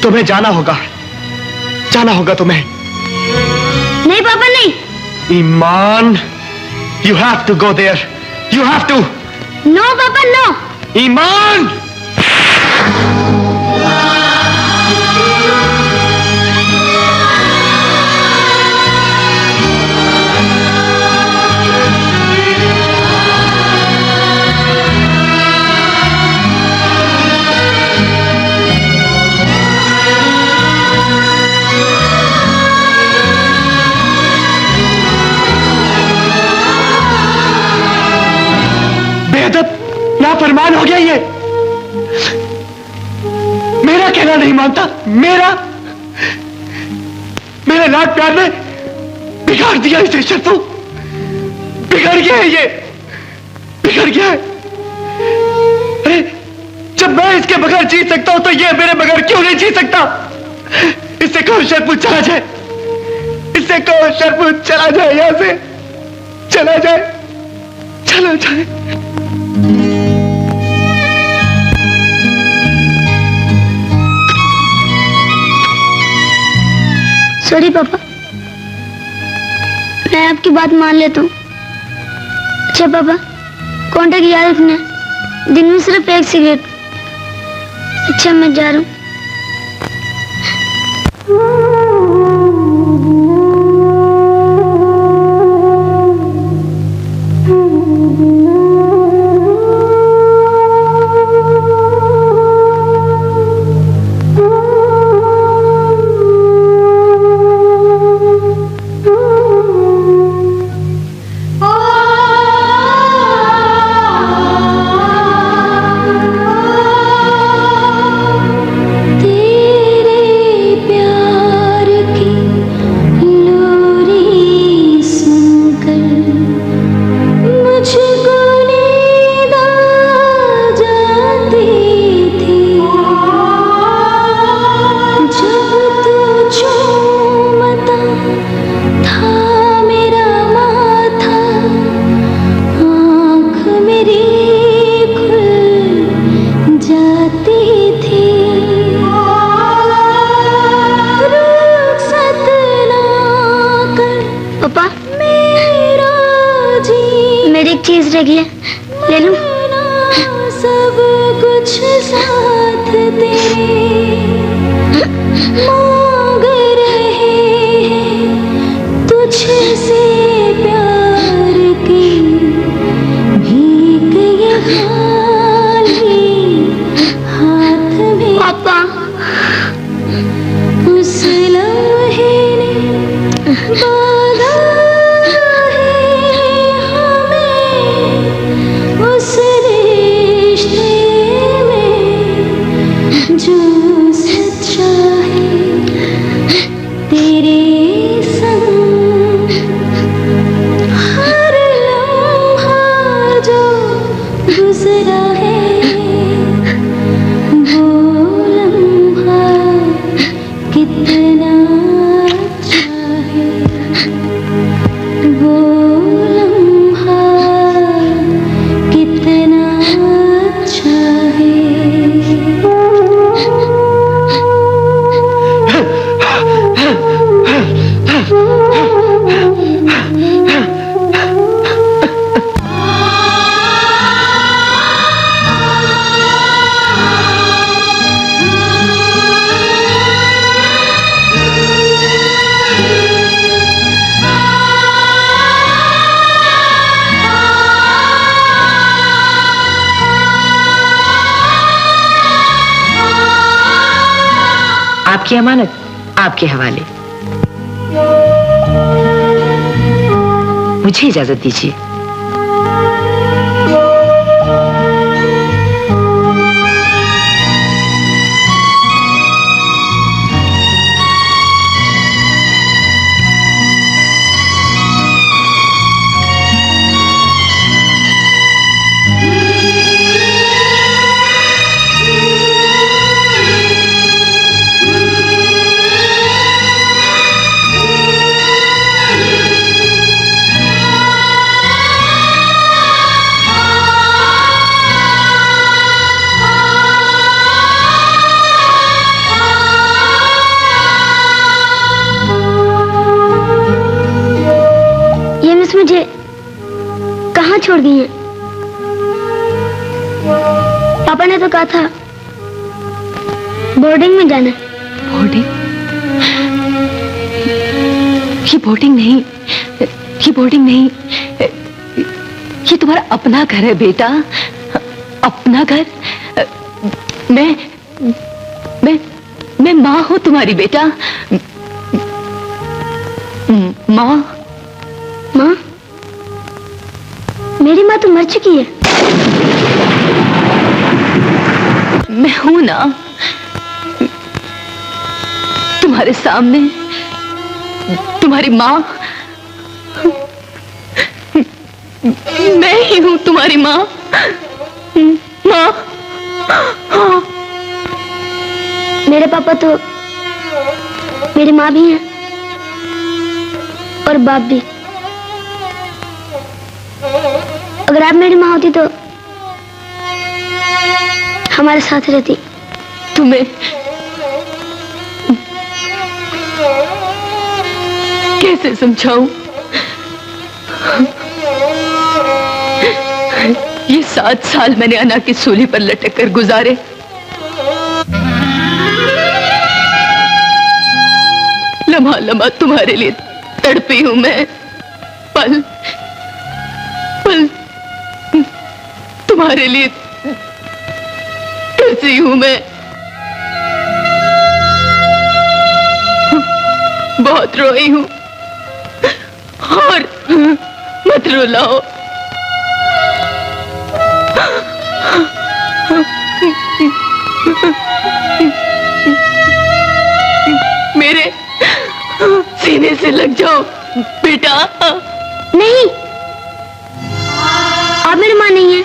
Speaker 1: तुम्हें जाना होगा, जाना होगा तुम्हें।
Speaker 2: नहीं पापा नहीं।
Speaker 1: Iman, you have to go there, you have to।
Speaker 2: No पापा नो।
Speaker 1: ईमान, बेअदब, नाफरमान हो गया ये। मेरा कहना नहीं मानता, मेरे लाड प्यार ने बिगाड़ दिया इसे। शर्तों, बिगड़ गया है ये, बिगड़ गया है। अरे जब मैं इसके बगैर जी सकता हूं तो ये मेरे बगैर क्यों नहीं जी सकता? इससे कहो शरपुर चला जाए, इससे कहो शरपुर चला जाए, यहां से चला जाए, चला जाए।
Speaker 2: सॉरी पापा, मैं आपकी बात मान लेता हूँ। अच्छा पापा, कॉन्टेक्ट याद रखना, दिन में सिर्फ एक सिगरेट। अच्छा मैं जा रहा हूँ। चीज रखी है, ले लूं?
Speaker 12: सब कुछ साथ तेरे मांग रहे हैं, तुझसे प्यार की भीख ये खाली हाथ में।
Speaker 2: पापा,
Speaker 12: उस लम्हे ने बांधा
Speaker 8: आपकी अमानत आपके हवाले। मुझे इजाजत दीजिए।
Speaker 2: कहाँ छोड़ गई हैं? पापा ने तो कहा था बोर्डिंग में जाना।
Speaker 3: बोर्डिंग? ये बोर्डिंग नहीं, ये बोर्डिंग नहीं, ये तुम्हारा अपना घर है बेटा, अपना घर। मैं माँ हूं तुम्हारी बेटा, माँ।
Speaker 2: माँ? मेरी माँ तो मर चुकी है।
Speaker 3: मैं हूं ना तुम्हारे सामने, तुम्हारी माँ। मैं ही हूं तुम्हारी माँ। माँ। हाँ।
Speaker 2: मेरे पापा तो मेरी माँ भी हैं और बाप भी। अगर आप मेरी माँ होती तो हमारे साथ रहती।
Speaker 3: तुम्हें कैसे समझाऊं? ये 7 साल मैंने अना की सूली पर लटक कर गुजारे। लम्हा लम्हा तुम्हारे लिए तड़पी हूं मैं, पल पल तुम्हारे लिए तरसी हूं मैं। बहुत रोई हूं और मत रुलाओ। मेरे सीने से लग जाओ बेटा।
Speaker 2: नहीं, आप मेरी माँ नहीं है।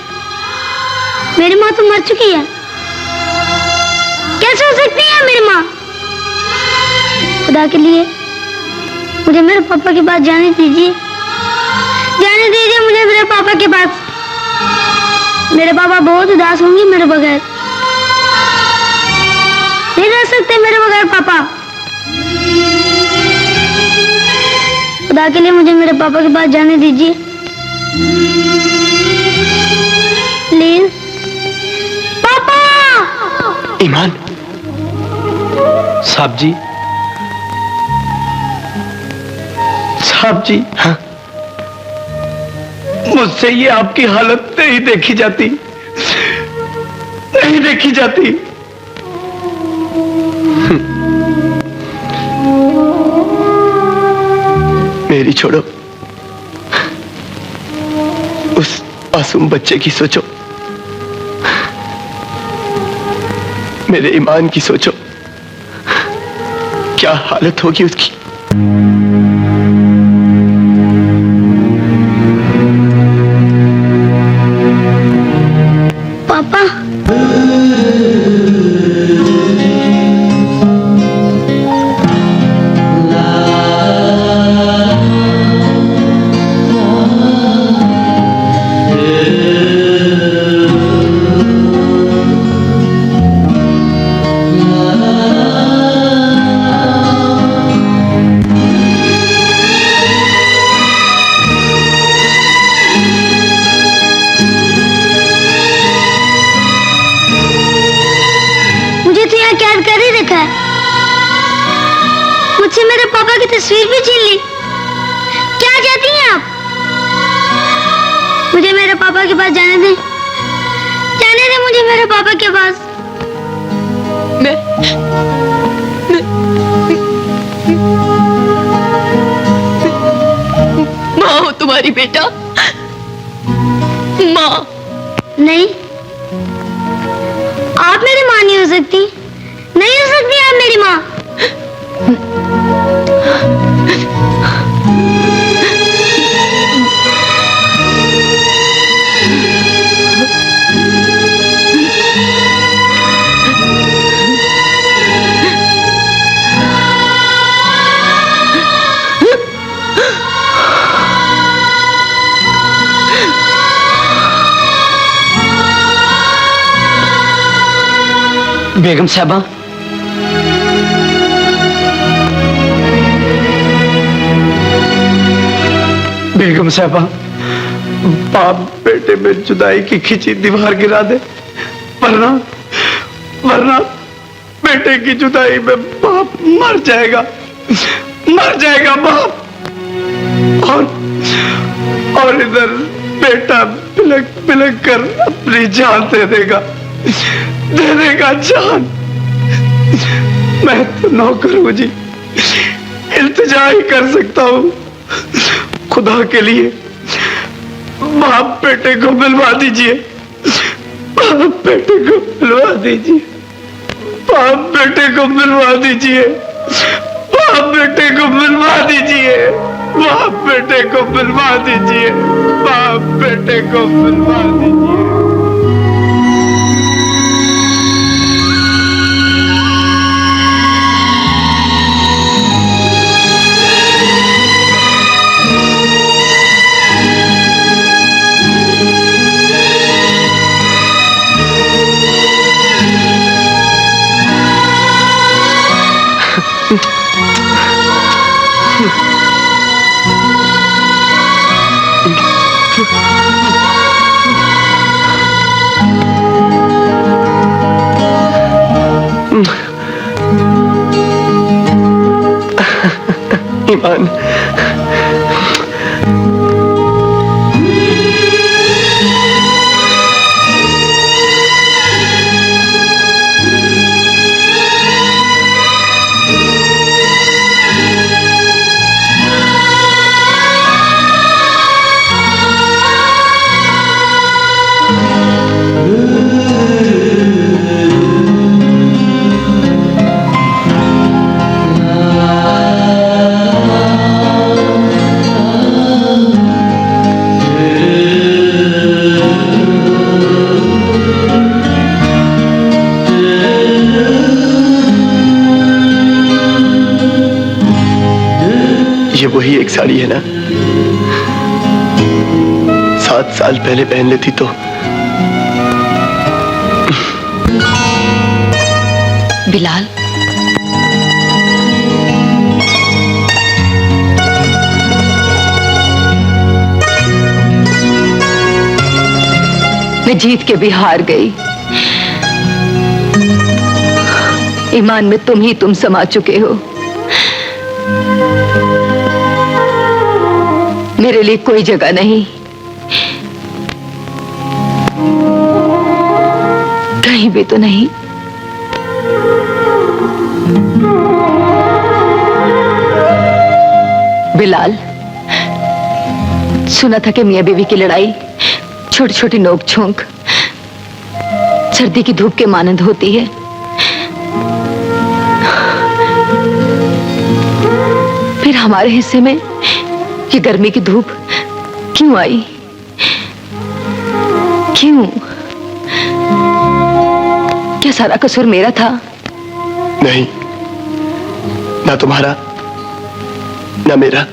Speaker 2: मेरी माँ तो मर चुकी है। कैसे हो सकती है मेरी माँ? खुदा के लिए मुझे मेरे पापा के पास जाने दीजिए, जाने दीजिए मुझे मेरे पापा के पास। मेरे पापा बहुत उदास होंगे मेरे बगैर। नहीं रह सकते मेरे बगैर पापा। खुदा के लिए मुझे मेरे पापा के पास जाने दीजिए प्लीज। पापा!
Speaker 4: ईमान साहब जी, साहब जी, हाँ, मुझसे ये आपकी हालत नहीं देखी जाती, नहीं देखी जाती। मेरी छोड़ो, उस मासूम बच्चे की सोचो, मेरे ईमान की सोचो, क्या हालत होगी उसकी।
Speaker 2: पापा, मुझसे मेरे पापा की तस्वीर भी छीन ली। क्या चाहती हैं आप? मुझे मेरे पापा के पास जाने दें, जाने दें मुझे मेरे पापा के पास।
Speaker 3: माँ हो तुम्हारी बेटा, माँ।
Speaker 2: नहीं, आप मेरी माँ नहीं हो सकती, नहीं हो सकती आप मेरी माँ।
Speaker 4: बेगम साहबा, बेगम साहबा, बाप बेटे में जुदाई की खिंची दीवार गिरा दे, वरना वरना बेटे की जुदाई में बाप मर जाएगा बाप। और इधर बेटा बिलक बिलक कर अपनी जान दे देगा जान। मैं तो नौकर हूं जी, इल्तिजा ही कर सकता हूं। खुदा के लिए बाप बेटे को मिलवा दीजिए, बाप बेटे को मिलवा दीजिए, बाप बेटे को मिलवा दीजिए, बाप बेटे को मिलवा दीजिए, बाप बेटे को मिलवा दीजिए, बाप बेटे को मिलवा दीजिए। ईमान, ये वही एक साड़ी है ना 7 साल पहले पहन लेती तो।
Speaker 3: बिलाल, मैं जीत के भी हार गई। ईमान में तुम समा चुके हो। मेरे लिए कोई जगह नहीं, कहीं भी तो नहीं। बिलाल, सुना था कि मियां बीवी की लड़ाई छोटी छोटी नोक झोंक सर्दी की धूप के मानंद होती है। फिर हमारे हिस्से में ये गर्मी की धूप क्यों आई? क्यों? क्या सारा कसूर मेरा था?
Speaker 4: नहीं, ना तुम्हारा ना मेरा,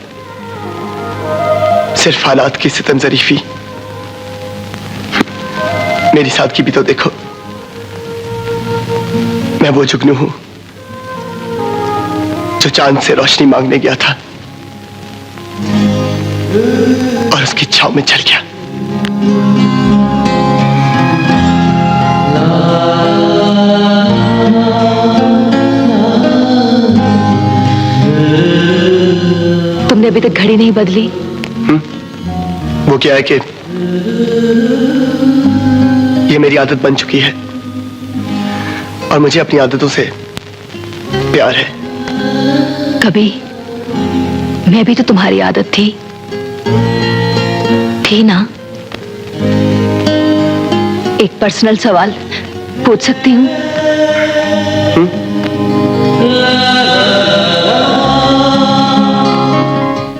Speaker 4: सिर्फ हालात की सितम ज़रीफी। मेरी सादगी भी तो देखो, मैं वो जुगनू हूं जो चांद से रोशनी मांगने गया था और उसकी छाव में जल गया।
Speaker 3: तुमने अभी तक घड़ी नहीं बदली?
Speaker 4: वो क्या है कि ये मेरी आदत बन चुकी है और मुझे अपनी आदतों से प्यार है।
Speaker 3: कभी मैं भी तो तुम्हारी आदत थी ना? एक पर्सनल सवाल पूछ सकती हूँ?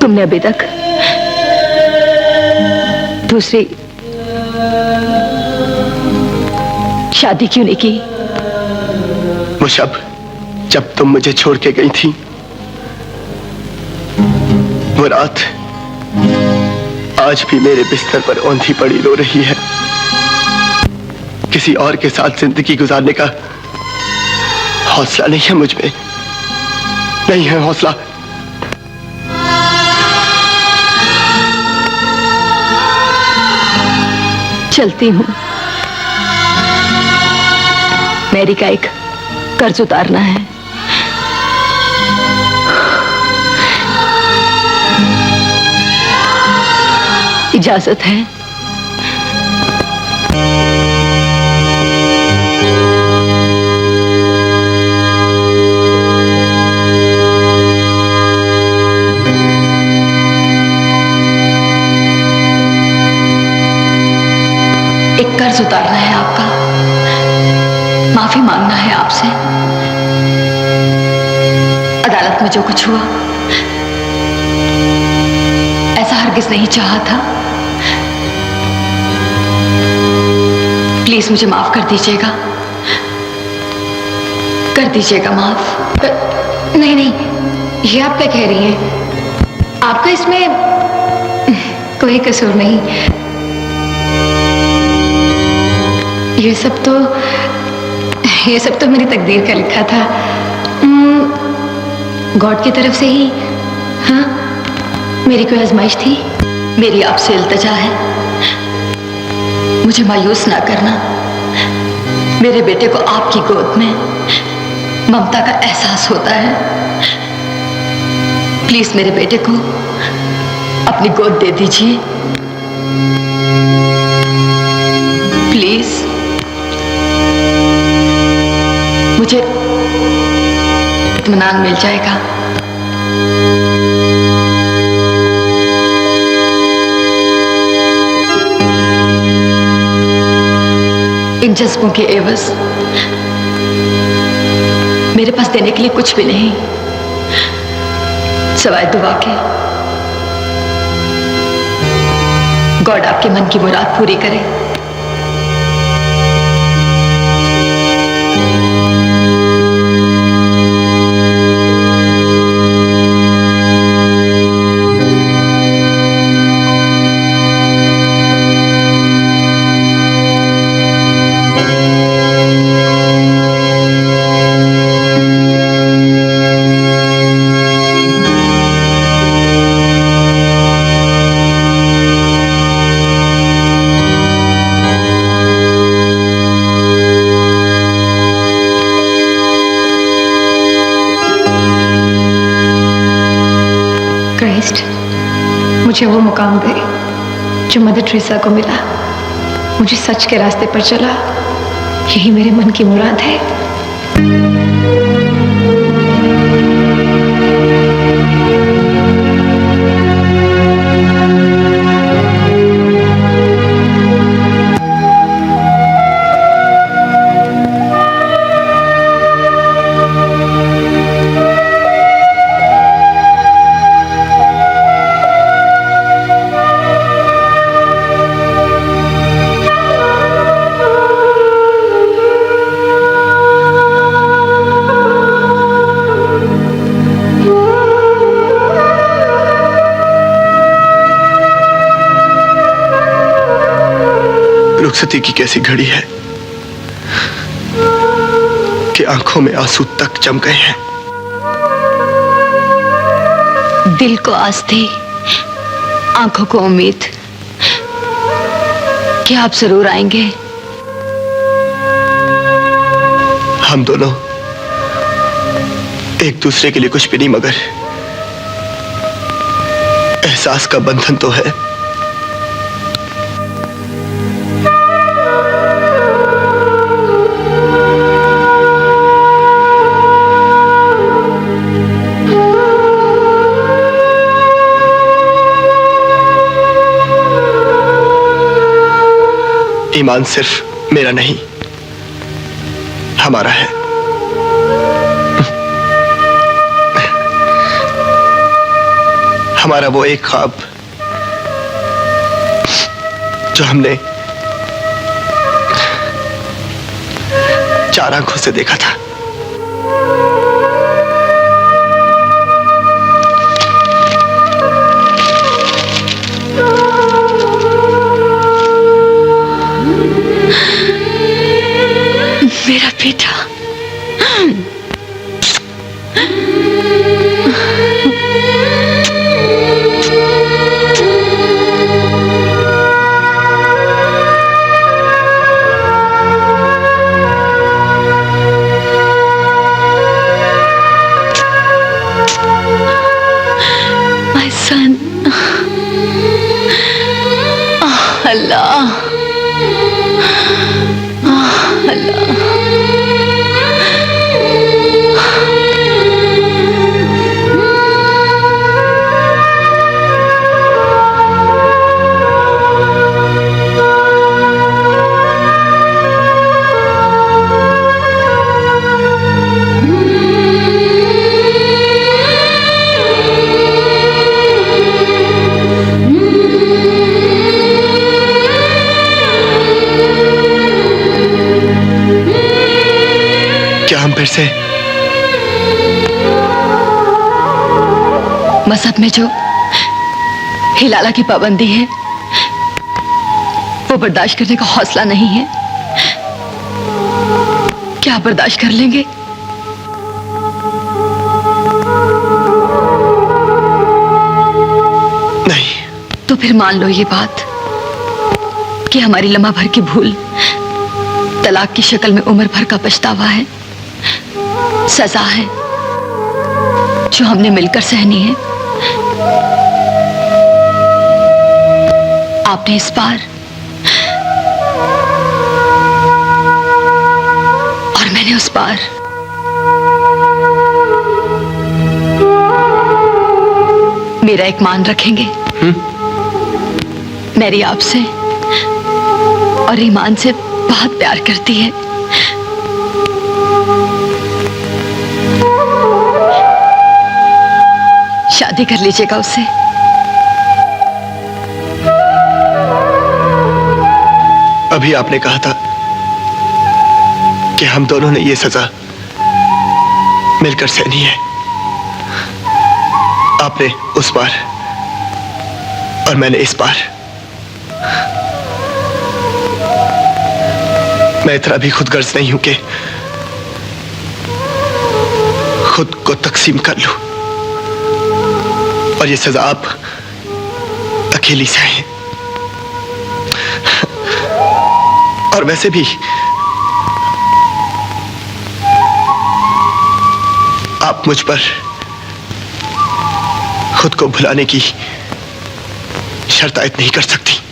Speaker 3: तुमने अभी तक दूसरी शादी क्यों नहीं की?
Speaker 4: वो शब जब तुम मुझे छोड़ के गई थी, वो रात आज भी मेरे बिस्तर पर औंधी पड़ी रो रही है। किसी और के साथ जिंदगी गुजारने का हौसला नहीं है मुझ में, नहीं है हौसला।
Speaker 3: चलती हूँ। मैरी का एक कर्ज उतारना है। इजाजत है। एक कर्ज उतारना है आपका, माफी मांगना है आपसे। अदालत में जो कुछ हुआ ऐसा हरगिज नहीं चाहा था। प्लीज मुझे माफ कर दीजिएगा, कर दीजिएगा माफ।
Speaker 13: नहीं नहीं, ये आप क्या कह रही हैं? आपका इसमें कोई कसूर नहीं। ये सब तो मेरी तकदीर का लिखा था, गॉड की तरफ से ही। हाँ, मेरी कोई आजमाइश थी।
Speaker 3: मेरी आपसे इल्तजा है, मुझे मायूस ना करना। मेरे बेटे को आपकी गोद में ममता का एहसास होता है। प्लीज मेरे बेटे को अपनी गोद दे दीजिए, प्लीज। मुझे इत्मीनान मिल जाएगा। इन जज्बों के एवज मेरे पास देने के लिए कुछ भी नहीं सवाए दुआ के। गॉड आपके मन की मुराद पूरी करे।
Speaker 13: मुझे वो मुकाम दे जो मदर टेरेसा को मिला। मुझे सच के रास्ते पर चला, यही मेरे मन की मुराद है।
Speaker 10: रुखसती की कैसी घड़ी है कि आंखों में आंसू तक जम गए हैं।
Speaker 3: दिल को आस थी, आंखों को उम्मीद कि आप जरूर आएंगे।
Speaker 10: हम दोनों एक दूसरे के लिए कुछ भी नहीं मगर एहसास का बंधन तो है। ईमान सिर्फ मेरा नहीं, हमारा है। हमारा वो एक ख्वाब जो हमने चार आंखों से देखा था।
Speaker 3: मेरा बेटा,
Speaker 1: क्या हम फिर से
Speaker 3: मजहब में जो हिलाला की पाबंदी है वो बर्दाश्त करने का हौसला नहीं है? क्या आप बर्दाश्त कर लेंगे?
Speaker 1: नहीं।
Speaker 3: तो फिर मान लो ये बात कि हमारी लम्हा भर की भूल तलाक की शक्ल में उम्र भर का पछतावा है, सजा है जो हमने मिलकर सहनी है। आपने इस बार और मैंने उस बार मेरा एक मान रखेंगे? मेरी आपसे और ईमान से बहुत प्यार करती है। शादी कर लीजिएगा उससे।
Speaker 1: अभी आपने कहा था कि हम दोनों ने ये सजा मिलकर सहनी है। आपने उस बार और मैंने इस बार। मैं इतना भी खुदगर्ज नहीं हूं कि खुद को तकसीम कर लूं और ये सजा आप अकेली सहें। और वैसे भी आप मुझ पर खुद को भुलाने की शर्त आयद नहीं कर सकती।